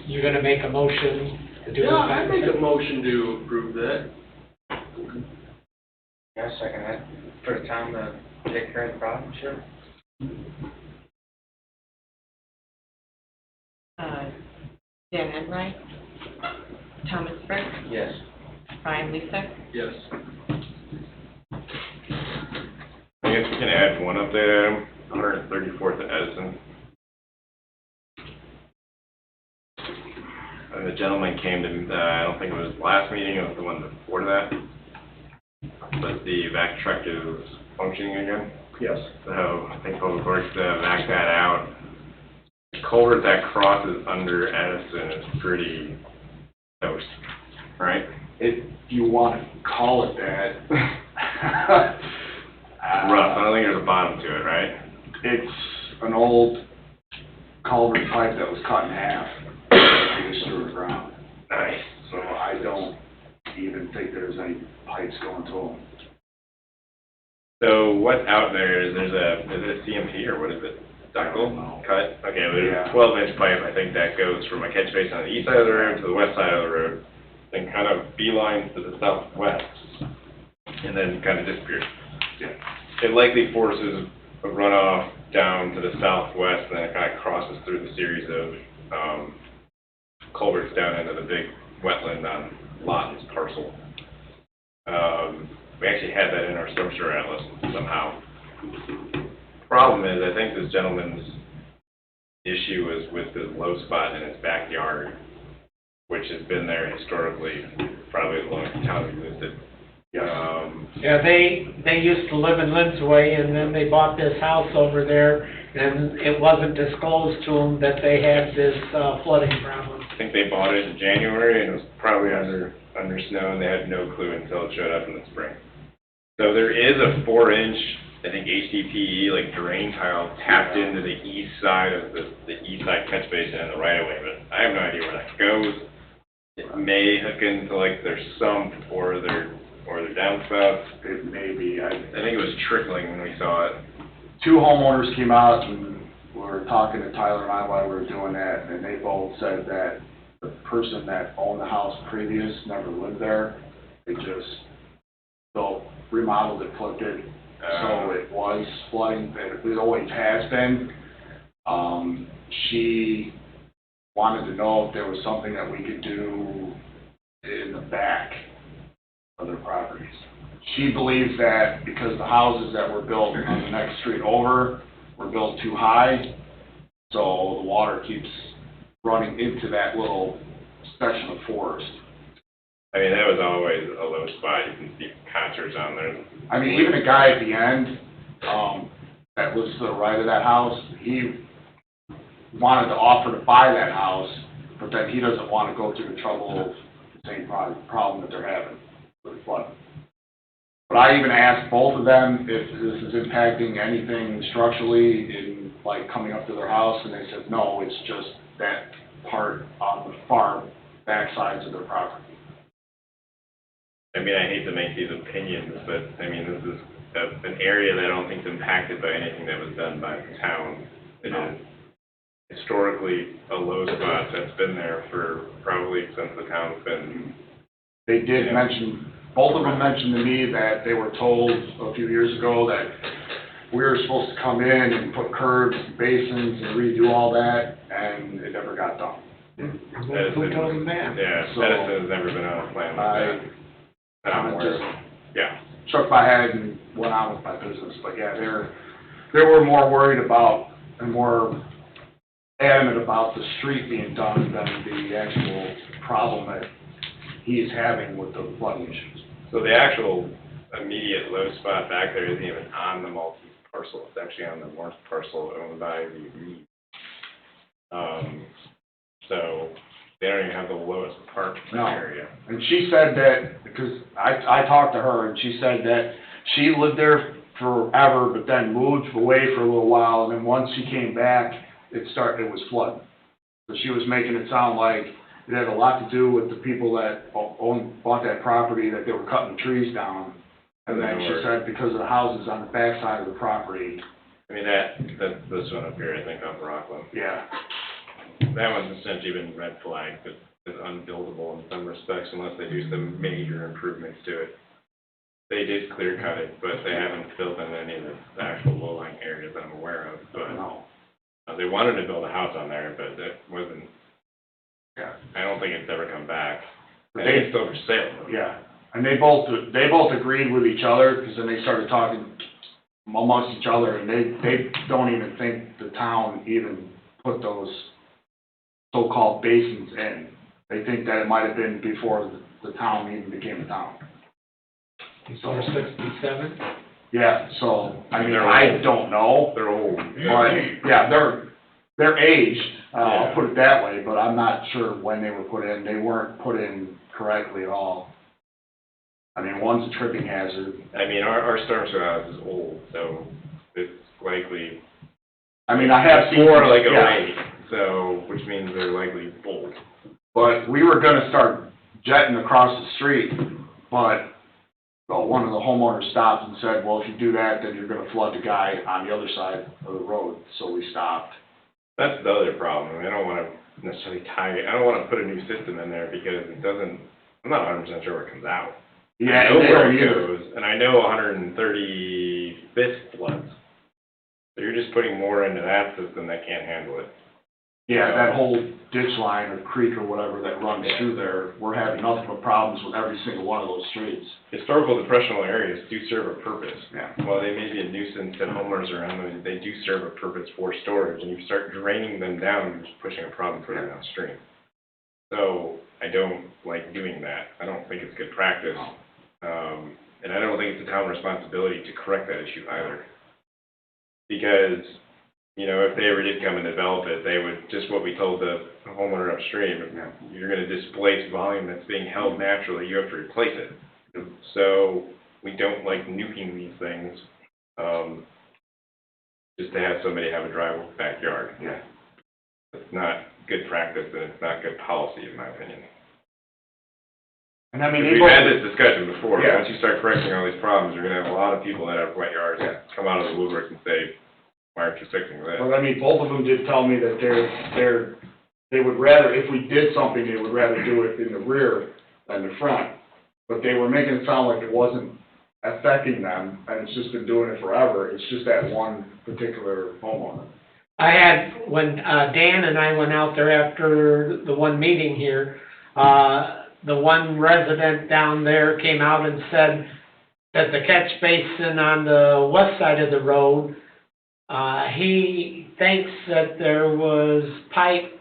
G: You're gonna make a motion to do
A: Yeah,
G: that?
A: I make a motion to approve that.
H: Yeah, second that, for the town to take care of the problem, sure.
J: Dan Enright, Thomas Burke,
H: Yes.
J: Brian Lisa.
A: Yes.
D: I guess we can add one update item, 134th at Edison. And the gentleman came to, I don't think it was last meeting, it was the one before that. But the vac truck is functioning again.
I: Yes.
D: So I think Public Works vac that out. The culvert that crosses under Edison is pretty toast, right?
I: If you want to call it that.
D: Rough, I don't think there's a bottom to it, right?
I: It's an old culvert pipe that was cut in half, and just through the ground.
D: Nice.
I: So I don't even think there's any pipes going to them.
D: So what's out there is is it CMP or what is it? Ductile
I: No.
D: cut? Okay, there's
I: Yeah.
D: a 12-inch pipe, I think that goes from a catch basin on the east side of the road to the west side of the road, then kind of beelines to the southwest, and then kind of disappears.
I: Yeah.
D: It likely forces a runoff down to the southwest, and then it kind of crosses through the series of culverts down into the big wetland on Lawton's parcel. We actually had that in our storm sewer atlas somehow. Problem is, I think this gentleman's issue is with the low spot in his backyard, which has been there historically, probably as long as the town existed.
G: Yeah, they used to live in Lindsway, and then they bought this house over there, and it wasn't disclosed to them that they had this flooding problem.
D: I think they bought it in January, and it was probably under snow, and they had no clue until it showed up in the spring. So there is a 4-inch, I think HDPE, like drain tile tapped into the east side of the east side catch basin in the right of way, but I have no idea where that goes. It may hook into like their sump or their downspout.
I: It may be.
D: I think it was trickling when we saw it.
I: Two homeowners came out and were talking to Tyler and I while we were doing that, and they both said that the person that owned the house previous never lived there. They just built, remodeled it, flipped it, so it was flooding. It always has been. She wanted to know if there was something that we could do in the back of their properties. She believes that because the houses that were built on the next street over were built too high, So the water keeps running into that little section of forest.
D: I mean, that was always a low spot. You can see concerts on there.
I: I mean, even the guy at the end, that was to the right of that house, he wanted to offer to buy that house, but then he doesn't want to go through the trouble of the same problem that they're having with the flood. But I even asked both of them if this is impacting anything structurally in, like, coming up to their house, and they said, no, it's just that part on the far back sides of their property.
D: I mean, I hate to make these opinions, but, I mean, this is an area that I don't think is impacted by anything that was done by the town. It is historically a low spot that's been there for probably since the town's been.
I: They did mention, both of them mentioned to me that they were told a few years ago that we were supposed to come in and put curbs and basins and redo all that, and it never got done.
G: Who told them that?
D: Yeah,
I: So,
D: Edison has never been on a plan like that. I'm aware of. Yeah.
I: Shook my head and went on with my business, but yeah, they were more worried about and more adamant about the street being done than the actual problem that he is having with the flooding issues.
D: So the actual immediate low spot back there isn't even on the Maltese parcel. It's actually on the north parcel owned by the Reed. So they don't even have the lowest part in the
I: No.
D: area.
I: And she said that, because I talked to her, and she said that she lived there forever, but then moved away for a little while, and then once she came back, it was flooding. So she was making it sound like it had a lot to do with the people that bought that property, that they were cutting the trees down. And then she said because of the houses on the backside of the property.
D: I mean, that's this one up here, I think, on Rockland.
I: Yeah.
D: That one's essentially been red flagged, but it's unbuildable in some respects unless they do some major improvements to it. They did clear cut it, but they haven't filled in any of the actual low-lying areas that I'm aware of. But
I: No.
D: They wanted to build a house on there, but that wasn't.
I: Yeah.
D: I don't think it's ever come back.
I: But
D: I think it's still for sale, though.
I: Yeah. And they both agreed with each other, because then they started talking amongst each other, and they don't even think the town even put those so-called basins in. They think that it might have been before the town even became a town.
G: Before 67?
I: Yeah, so, I mean,
D: They're
I: I
D: old.
I: don't know,
D: They're old.
I: but, yeah, they're aged,
D: Yeah.
I: I'll put it that way, but I'm not sure when they were put in. They weren't put in correctly at all. I mean, one's a tripping hazard.
D: I mean, our storm sewer house is old, so it's likely.
I: I mean, I have seen.
D: Before like
I: yeah.
D: 08, so, which means they're likely old.
I: But we were gonna start jetting across the street, but, well, one of the homeowners stopped and said, well, if you do that, then you're gonna flood the guy on the other side of the road, so we stopped.
D: That's the other problem. I don't want to necessarily I don't want to put a new system in there because it doesn't, I'm not 100% sure where it comes out.
I: Yeah,
D: I know
I: they
D: where
I: don't
D: it
I: either.
D: goes, and I know 135th floods. So you're just putting more into that system that can't handle it.
I: Yeah, that whole ditch line or creek or whatever that runs through there, we're having nothing but problems with every single one of those streets.
D: Historical depressional areas do serve a purpose.
I: Yeah.
D: While they may be a nuisance to homeowners around them, they do serve a purpose for storage, and you start draining them down, you're just pushing a problem further downstream. So I don't like doing that. I don't think it's good practice. And I don't think it's a town responsibility to correct that issue either. Because, you know, if they ever did come and develop it, they would, just what we told the homeowner upstream, you're gonna displace volume that's being held naturally, you have to replace it. So we don't like nuking these things, just to have somebody have a dry backyard.
I: Yeah.
D: It's not good practice and it's not good policy, in my opinion.
I: And I mean,
D: We've had this discussion before.
I: Yeah.
D: Once you start correcting all these problems, you're gonna have a lot of people that have wet yards
I: Yeah.
D: come out of the woodwork and say, why aren't you fixing this?
I: But I mean, both of them did tell me that they would rather, if we did something, they would rather do it in the rear than the front. But they were making it sound like it wasn't affecting them, and it's just been doing it forever. It's just that one particular homeowner.
G: I had, when Dan and I went out there after the one meeting here, the one resident down there came out and said that the catch basin on the west side of the road, he thinks that there was pipe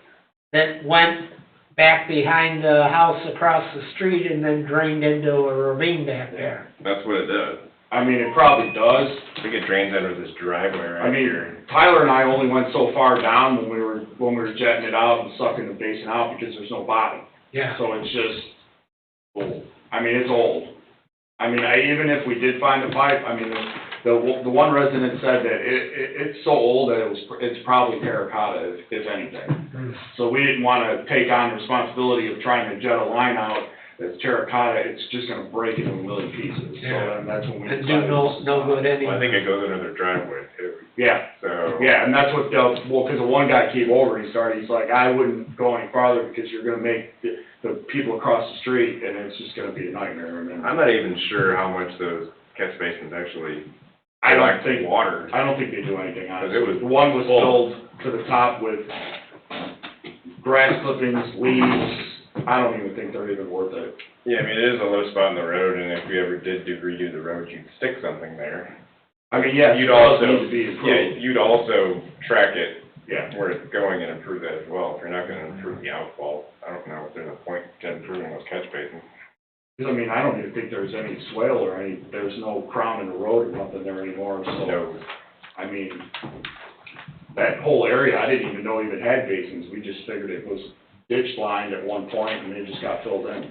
G: that went back behind the house across the street and then drained into a ravine back there.
D: That's what it does.
I: I mean, it probably does.
D: I think it drains under this driveway
I: I
D: right
I: mean,
D: here.
I: Tyler and I only went so far down when we were jetting it out and sucking the basin out because there's no bottom.
G: Yeah.
I: So it's just old. I mean, it's old. I mean, even if we did find the pipe, I mean, the one resident said that it's so old that it's probably terracotta, if anything. So we didn't wanna take on the responsibility of trying to jet a line out that's terracotta, it's just gonna break into a million pieces. So then that's when we
G: And
I: decided.
G: do no good
D: Well, I
G: anyway.
D: think it goes under their driveway too,
I: Yeah.
D: so.
I: Yeah, and that's what because the one guy came over, he's like, I wouldn't go any farther because you're gonna make the people across the street, and it's just gonna be a nightmare, and then.
D: I'm not even sure how much those catch basins actually
I: I don't
D: collect
I: think,
D: water.
I: I don't think they do anything on it.
D: Because it was
I: The one was
D: full.
I: filled to the top with grass clippings, leaves, I don't even think they're even worth it.
D: Yeah, I mean, it is a low spot in the road, and if we ever did redo the road, you'd stick something there.
I: I mean, yeah, it
D: You'd
I: does
D: also,
I: need to be
D: yeah,
I: improved.
D: you'd also track it
I: Yeah.
D: where it's going and improve that as well. If you're not gonna improve the outfall, I don't know if there's a point to improving those catch basins.
I: I mean, I don't even think there's any swale or there's no crown in the road or nothing there anymore, so.
D: No,
I: I mean, that whole area, I didn't even know even had basins, we just figured it was ditch lined at one point and they just got filled in.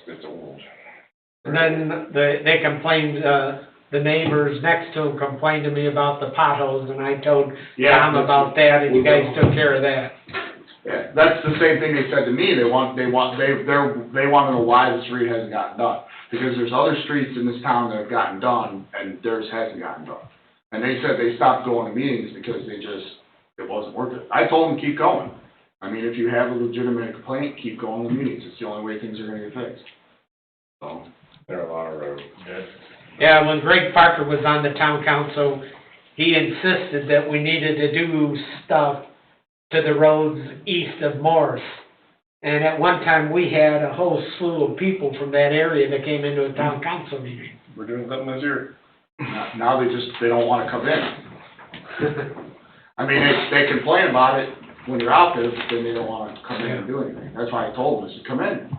D: it's old.
G: And then they complained, the neighbors next to them complained to me about the potholes, and I told
I: Yeah,
G: Tom about that, and you guys took care of that.
I: Yeah, that's the same thing they said to me, they wanna know why the street hasn't gotten done. Because there's other streets in this town that have gotten done, and theirs hasn't gotten done. And they said they stopped going to meetings because it wasn't worth it. I told them, keep going. I mean, if you have a legitimate complaint, keep going to meetings, it's the only way things are gonna get fixed. So.
D: There are a lot of roads.
G: Yeah, when Greg Parker was on the town council, he insisted that we needed to do stuff to the roads east of Morris. And at one time, we had a whole slew of people from that area that came into a town council meeting.
D: We're doing something this year.
I: Now they don't wanna come in. I mean, they complain about it when you're out there, but then they don't wanna come in and do anything. That's why I told them, I said, come in.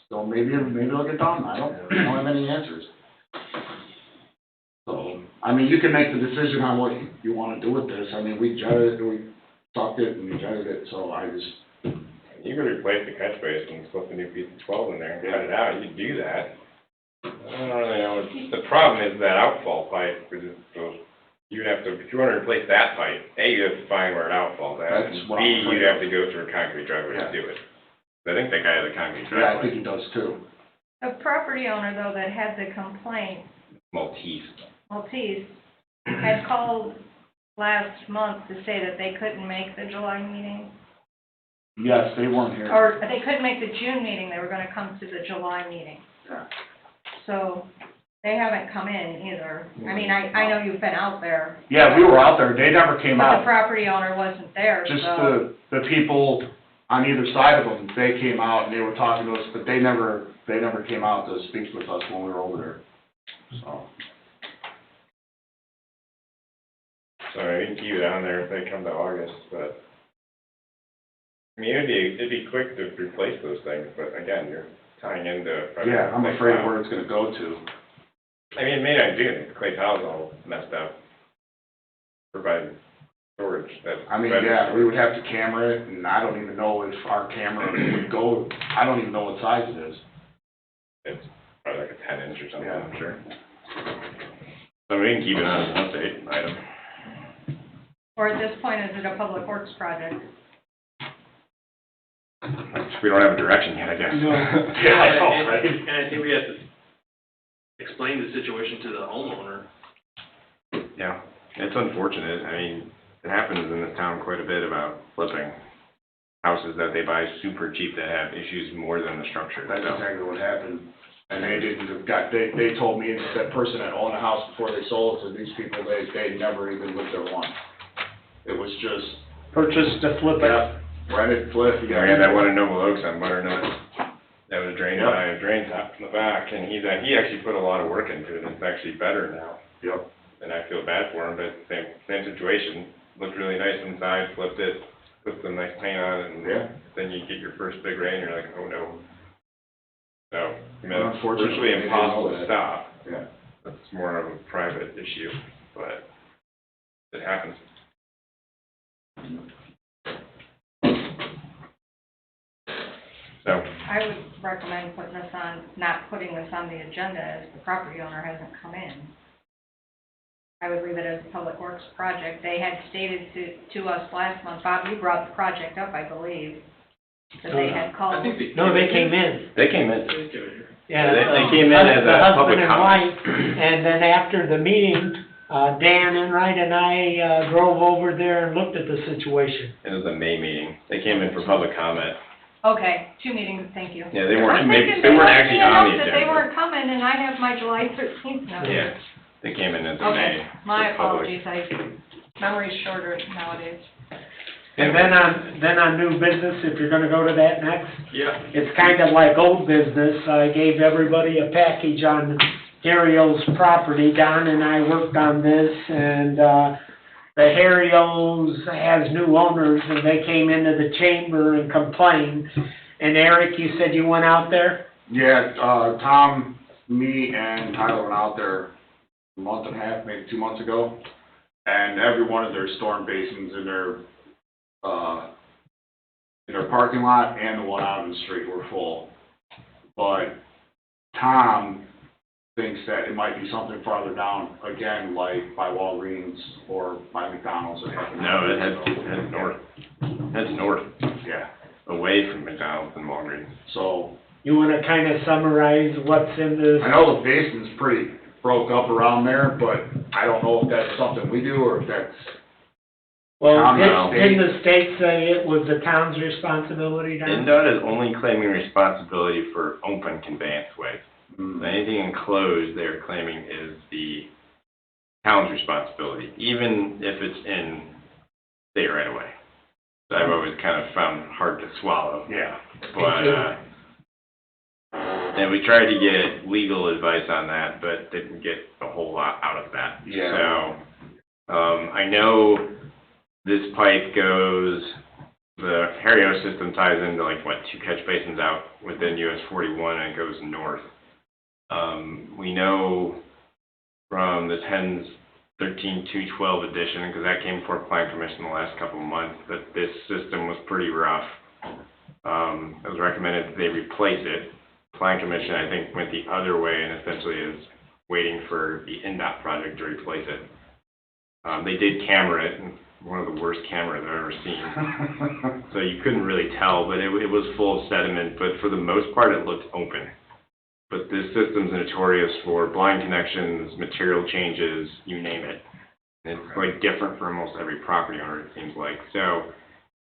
I: So maybe they'll get done, I don't have any answers. So, I mean, you can make the decision on what you wanna do with this. I mean, we jetted it, we sucked it and we jetted it, so I just.
D: You could replace the catch basin, slip a new piece of 12 in there and cut it out, you could do that. I don't really know, the problem is that outfall pipe, because you'd have to, if you want to replace that pipe, A, you have to find where it outfalls at,
I: That's
D: and
I: what
D: B,
I: I'm afraid
D: you have
I: of.
D: to go through a concrete driveway to
I: Yeah.
D: do it. I think that guy has a concrete
I: Yeah, I think
D: driveway.
I: he does too.
E: The property owner, though, that had the complaint,
D: Maltese.
E: Maltese, had called last month to say that they couldn't make the July meeting,
I: Yes, they weren't here.
E: or they couldn't make the June meeting, they were gonna come to the July meeting.
I: Yeah.
E: So, they haven't come in either. I mean, I know you've been out there.
I: Yeah, we were out there, they never came
E: But the
I: out.
E: property owner wasn't there,
I: Just
E: so.
I: the people on either side of them, they came out and they were talking to us, but they never came out to speak with us when we were over there, so.
D: So you can keep it on there if they come to August, but, I mean, it'd be quick to replace those things, but again, you're tying into.
I: Yeah, I'm afraid where it's gonna go to.
D: I mean, it may not do anything, the clay tile's all messed up. Provide storage, that's.
I: I mean, yeah, we would have to camera it, and I don't even know if our camera would go, I don't even know what size it is.
D: It's probably like a 10-inch or something,
I: Yeah.
D: I'm sure. So we can keep it on as an update item.
E: Or at this point, is it a public works project?
D: We don't have a direction yet, I guess.
I: Yeah, I know, right?
A: And I think we have to explain the situation to the homeowner.
D: Yeah, it's unfortunate, I mean, it happens in this town quite a bit about flipping houses that they buy super cheap that have issues more than the structure,
I: That's
D: so.
I: exactly what happened. And they told me that person that owned a house before they sold it to these people, they never even lived there once. It was just,
G: Purchased to flip it.
I: yeah, rented, flipped.
D: Yeah, we had that one in Noble Oaks on Butternut, that was drained
I: Yep.
D: by a drain tap in the back, and he actually put a lot of work into it, and it's actually better now.
I: Yep.
D: And I feel bad for him, but same situation, looked really nice inside, flipped it, put some nice paint on it, and
I: Yeah.
D: then you get your first big rain, you're like, oh no. So, I mean, it's
I: Unfortunately,
D: virtually
I: they didn't
D: impossible
I: know
D: to
I: that.
D: stop.
I: Yeah.
D: That's more of a private issue, but it happens. So,
E: I would recommend putting this on, not putting this on the agenda as the property owner hasn't come in. I would leave it as a public works project. They had stated to us last month, Bob, you brought the project up, I believe, that they had
A: I
E: called.
A: think they.
G: No, they came in.
D: they came in.
G: Yeah,
D: They came in as
G: the
D: a public
G: husband and
D: comment.
G: wife, and then after the meeting, Dan Enright and I drove over there and looked at the situation.
D: It was a May meeting. They came in for public comment.
E: Okay, 2 meetings, thank you.
D: Yeah, they
E: I'm
D: weren't,
E: thinking
D: they weren't actually on the
E: That they
D: agenda.
E: weren't coming, and I have my July 13th notice.
D: Yeah, they came in as a
E: Okay,
D: May.
E: my
D: for public.
E: apologies, memory's shorter nowadays.
G: And then on new business, if you're gonna go to that next,
A: Yeah.
G: it's kind of like old business. I gave everybody a package on Harry-O's property. Don and I worked on this, and the Harry-O's has new owners, and they came into the chamber and complained. And Eric, you said you went out there?
I: Yeah, Tom, me, and Tyler went out there a month and a half, maybe 2 months ago, and every one of their storm basins in their parking lot and the one out in the street were full. But Tom thinks that it might be something farther down, again, like by Walgreens or by McDonald's.
D: No, it heads north. Heads north,
I: Yeah,
D: away from McDonald's and Walgreens.
I: so
G: You wanna kind of summarize what's in this?
I: I know the basin's pretty broke up around there, but I don't know if that's something we do or if that's,
G: Well,
I: Town
G: didn't the state say it was the town's responsibility, Don?
D: NDOT is only claiming responsibility for open conveyance ways. Anything enclosed, they're claiming is the town's responsibility, even if it's in state right away. So I've always kind of found hard to swallow.
I: yeah.
D: But, and we tried to get legal advice on that, but didn't get a whole lot out of that.
I: Yeah.
D: So, I know this pipe goes, the Harry-O system ties into like, what, 2 catch basins out within US 41 and it goes north. We know from this HENS 13-212 edition, because that came before Plan Commission the last couple of months, that this system was pretty rough. It was recommended that they replace it. Plan Commission, I think, went the other way and essentially is waiting for the NDOT project to replace it. They did camera it, and one of the worst cameras I've ever seen. So you couldn't really tell, but it was full of sediment, but for the most part, it looked open. But this system's notorious for blind connections, material changes, you name it. It's like different for almost every property owner, it seems like. So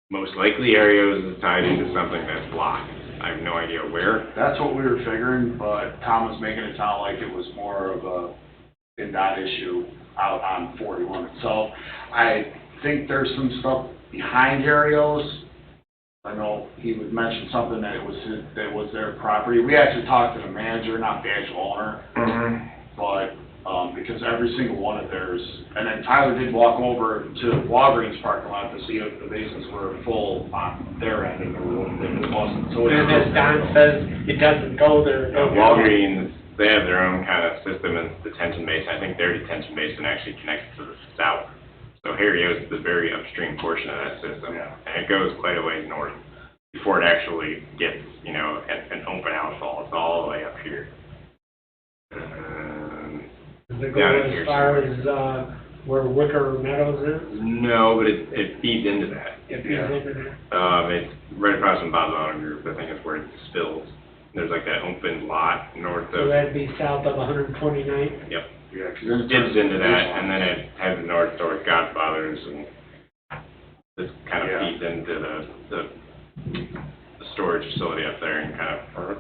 D: most likely Harry-O's is tied into something that's blocked. I have no idea where.
I: That's what we were figuring, but Tom was making it sound like it was more of a NDOT issue out on 41 itself. I think there's some stuff behind Harry-O's. I know he would mention something that it was their property. We actually talked to the manager, not the actual owner, but because every single one of theirs, and then Tyler did walk over to Walgreens parking lot to see if the basins were full on their end, and it wasn't. So it
G: And as Don says, it doesn't go there.
D: Walgreens, they have their own kind of system and detention basin. I think their detention basin actually connects to the south. So Harry-O's is the very upstream portion of that system.
I: Yeah.
D: And it goes quite a ways north before it actually gets, you know, an open outfall. It's all the way up here.
G: Does it go
D: down in
G: as
D: here
G: far
D: somewhere.
G: as, where Wicker Meadows is?
D: No, but it feeds into that.
G: If you live in there?
D: It's right across from Bob's Auto Group. I think it's where it spills. There's like that open lot north
G: So
D: of,
G: that'd be south of 129th?
D: yep.
I: Yeah, 'cause then it
D: Dips
I: turns
D: into that,
I: baseline.
D: and then it heads north towards Godfather's, and this kind of
I: Yeah.
D: feeds into the storage facility up there, and kind of, or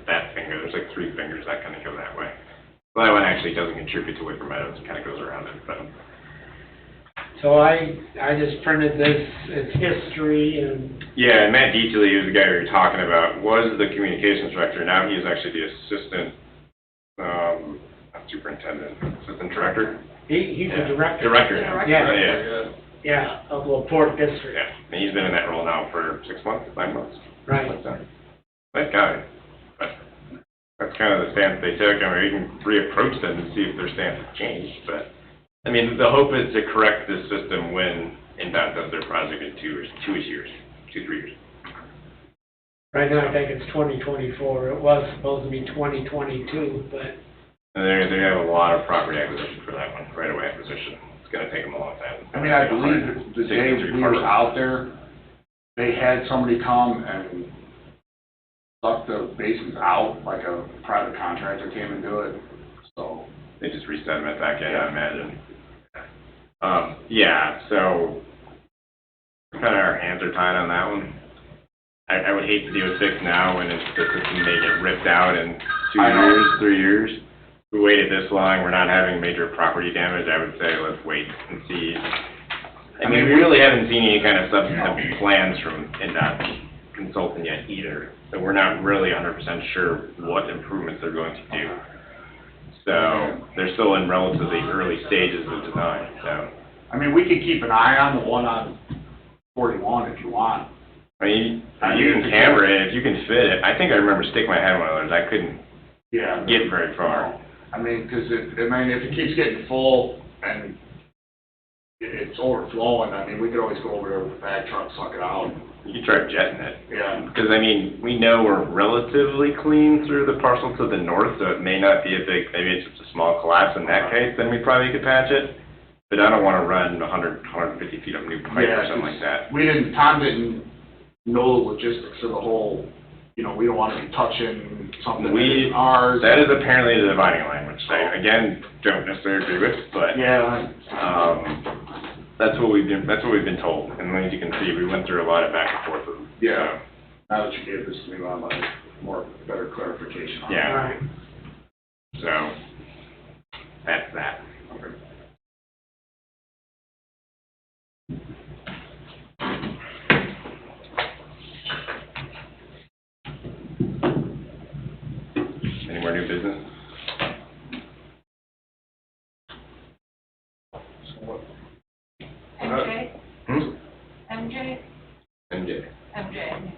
D: that finger, there's like 3 fingers that kind of go that way. Well, that one actually doesn't contribute to Wicker Meadows, it kind of goes around it, but.
G: So I just printed this, it's history and,
D: Yeah, and Matt Deatley, who's the guy we were talking about, was the communications director, now he is actually the assistant, not superintendent, assistant director?
G: he's the director.
D: Director now.
G: Yeah.
D: Yeah.
G: yeah, of LaPorte District.
D: Yeah, and he's been in that role now for 6 months, 9 months.
G: Right.
D: Like that. Nice guy. But that's kind of the stance they took. I mean, you can reapproach them and see if their stance has changed, but, I mean, the hope is to correct this system when NDOT does their project in 2 years, 3 years.
G: Right now, I think it's 2024. It was supposed to be 2022, but
D: And they have a lot of property acquisition for that one, right-of-way acquisition. It's gonna take them a long time.
I: I mean, I believe the day we were out there, they had somebody come and suck the basins out, like a private contractor came and do it, so.
D: They just resediment back in, I imagine. Yeah, so kind of our hands are tied on that one. I would hate to do a fix now when it's the system may get ripped out in 2 years, 3 years. We waited this long, we're not having major property damage, I would say let's wait and see. I mean, we really haven't seen any kind of substantive plans from NDOT consultant yet either, so we're not really 100% sure what improvements they're going to do. So, they're still in relatively early stages of design, so.
I: I mean, we could keep an eye on the one on 41 if you want.
D: I mean, you can camera it, if you can fit it. I think I remember sticking my head in one of those, I couldn't
I: Yeah.
D: get very far.
I: I mean, because if it keeps getting full and it's overflowing, I mean, we could always go over there with the bag truck, suck it out.
D: You can try jetting it.
I: Yeah.
D: Because, I mean, we know we're relatively clean through the parcel to the north, so it may not be a big, maybe it's just a small collapse in that case, then we probably could patch it. But I don't want to run 150 feet of new pipe or something like that.
I: Tom didn't know the logistics of the whole, you know, we don't want to be touching something that is ours.
D: That is apparently the dividing line, which I, again, don't necessarily agree with, but.
I: Yeah.
D: That's what we've been told, and as you can see, we went through a lot of back and forth with them.
I: Yeah. Now that you gave this to me, I'll have more, better clarification on it.
D: Yeah.
G: all right.
D: So, that's that. Any more new business?
E: MJ?
D: Hmm?
E: MJ?
D: MJ.
E: MJ.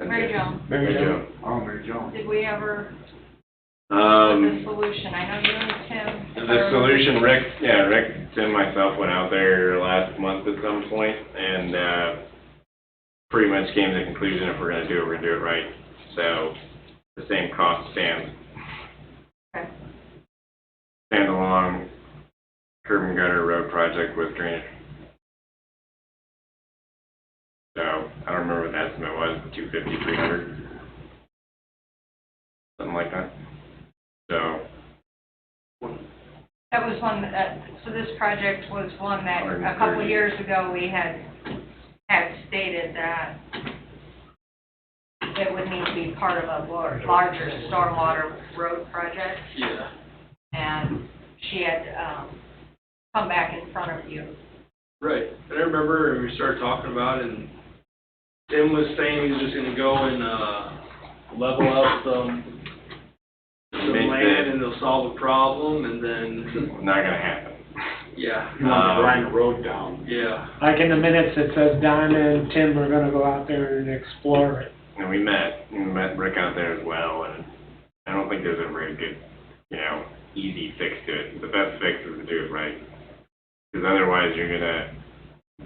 E: Mary Jo,
D: Mary Jo.
I: Oh, Mary Jo.
E: did we ever, the solution? I know you and Tim.
D: The solution, Rick, Tim, myself went out there last month at some point, and, pretty much came to the conclusion if we're gonna do it, we're gonna do it right. So, the same cost stands.
E: Okay.
D: Standalone curb and gutter road project with drainage. So, I don't remember what the estimate was, 250, 300. Something like that. So,
E: That was one that, so this project was one that a couple of years ago we had stated that it would need to be part of a larger stormwater road project,
A: Yeah.
E: and she had, come back in front of you.
A: Right, and I remember we started talking about it, and Tim was saying he was just gonna go and, level out some land and they'll solve the problem, and then,
D: not gonna happen.
A: yeah.
I: You want to grind the road down.
A: Yeah,
G: Like in the minutes, it says Donna and Tim are gonna go out there and explore it.
D: And we met Rick out there as well, and I don't think there's a very good, easy fix to it. The best fix is to do it right. Because otherwise you're gonna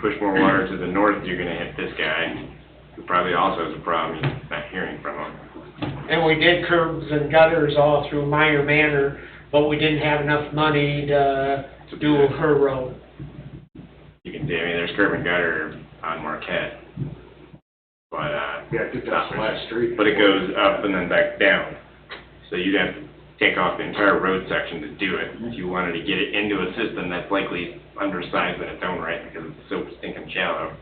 D: push more water to the north, you're gonna hit this guy, who probably also has a problem, you're not hearing from him.
G: And we did curbs and gutters all through Meyer Manor, but we didn't have enough money to do her road.
D: You can see, there's curb and gutter on Marquette. But,
I: Yeah, I think that's the last street.
D: but it goes up and then back down. So you'd have to take off the entire road section to do it. If you wanted to get it into a system that's likely undersized in its own right because it's so stinking shallow.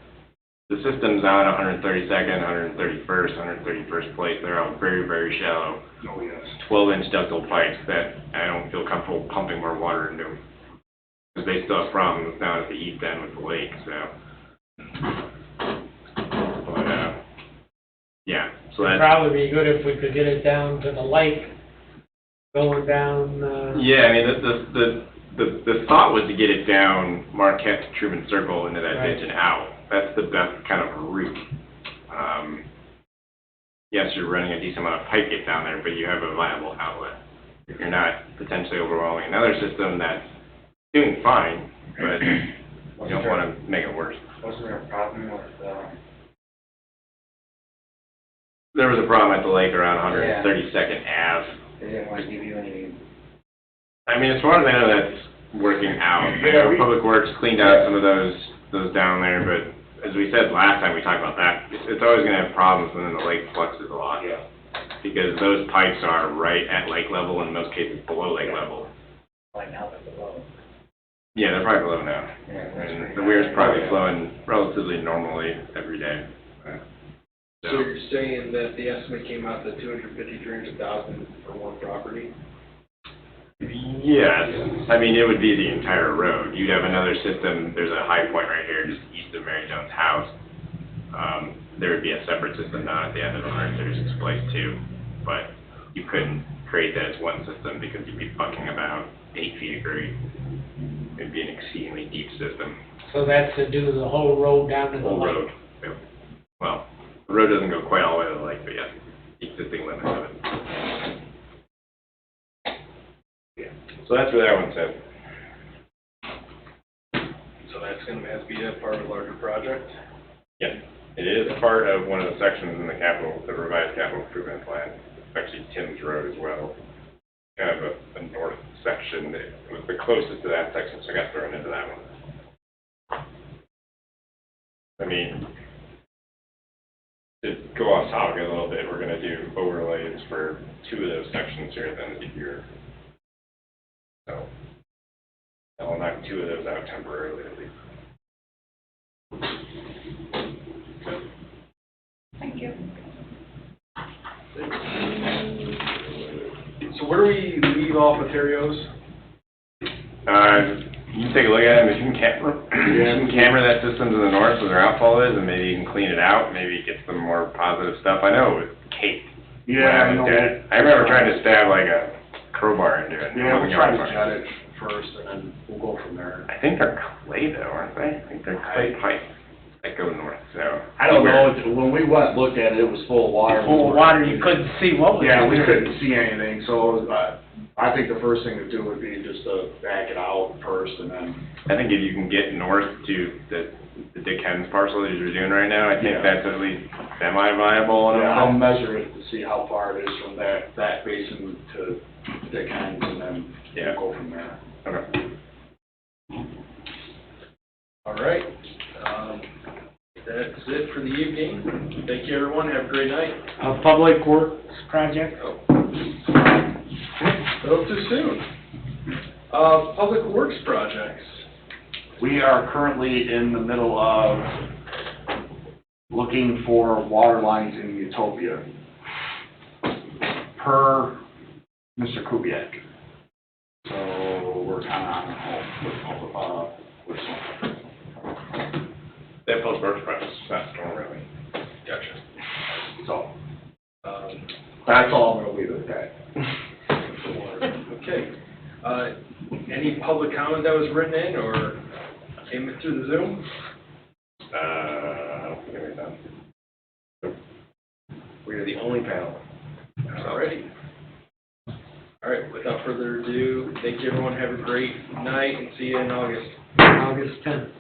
D: The system's on 132nd, 131st, 131st place. They're all very, very shallow.
I: Oh, yes.
D: 12-inch ductile pipes that I don't feel comfortable pumping more water into. Because they still have problems down at the east end with the lake, so. But, yeah, so
G: It'd
D: that's.
G: probably be good if we could get it down to the lake, going down,
D: Yeah, the thought was to get it down Marquette to Truman Circle into that
G: Right.
D: ditch and out. That's the best kind of route. Yes, you're running a decent amount of pipe get down there, but you have a viable outlet. You're not potentially overwhelming another system that's doing fine, but you don't want to make it worse.
H: Wasn't there a problem with,
D: There was a problem at the lake around
H: Yeah.
D: 132nd Ave.
H: they didn't want to give you any,
D: I mean, as far as I know, that's working out. I
I: Yeah,
D: know
I: we-
D: Public Works cleaned out some of those down there, but as we said last time we talked about that, it's always gonna have problems when the lake fluxes a lot.
I: Yeah.
D: Because those pipes are right at lake level, in most cases below lake level.
H: like, now they're below.
D: Yeah, they're probably below now.
H: Yeah, that's
D: And
H: pretty
D: the
H: high.
D: weir's probably flowing relatively normally every day.
A: So you're saying that the estimate came out to 250, 300,000 for one property?
D: Yes, I mean, it would be the entire road. You'd have another system, there's a high point right here, just east of Mary Jones' house. There would be a separate system down at the end of 136th Place too, but you couldn't create that as one system because you'd be bucking about 8 feet of grade. It'd be an exceedingly deep system,
G: So that's to do the whole road down to the
D: whole
G: lake.
D: road. Yep. Well, the road doesn't go quite all the way to the lake, but yes, existing limits of it. So that's where that one said.
A: So that's gonna have to be a part of a larger project?
D: Yes, it is part of one of the sections in the revised capital improvement plan. It's actually Tim's Road as well. Kind of a north section that was the closest to that section, so I got thrown into that one. I mean, to go off topic a little bit, we're gonna do overlays for 2 of those sections here at the end of the year. So, I'll knock 2 of those out temporarily at least.
E: Thank you.
A: So where do we leave off Ontario's?
D: You can take a look at them, if you can camera that system to the north where their outfall is, and maybe you can clean it out, maybe get some more positive stuff. I know it was caked.
I: Yeah, I know.
D: I remember trying to stab like a crowbar into it.
I: Yeah, we'll try to jet it first, and then we'll go from there.
D: I think they're clay though, aren't they? I think they're clay pipes that go north, so.
I: I don't know, when we went and looked at it, it was full of water.
G: Full of water, you couldn't see what was
I: Yeah,
G: in
I: we
G: there.
I: couldn't see anything, so, I think the first thing to do would be just to back it out first, and then,
D: I think if you can get north to the Dick Hens parcel that you're doing right now, I think
I: Yeah.
D: that's at least semi-viable.
I: yeah, I'll measure it to see how far it is from that basin to Dick Hens, and then
D: Yeah.
I: we'll go from there.
D: Okay.
A: All right, that's it for the evening. Thank you, everyone, have a great night.
G: A public works project?
A: Little too soon. Public Works projects.
I: We are currently in the middle of looking for water lines in Utopia, per Mr. Kubiak. So we're kind of on hold with some.
D: That Public Works project's not storm really.
A: Gotcha.
I: So
A: Um,
I: that's all I'm gonna leave it at that.
A: Okay. Any public comment that was written in or came in through the Zoom?
D: I don't think anything's done. We are the only panel.
A: Alrighty. All right, without further ado, thank you, everyone. Have a great night and see you in August.
G: August 10th.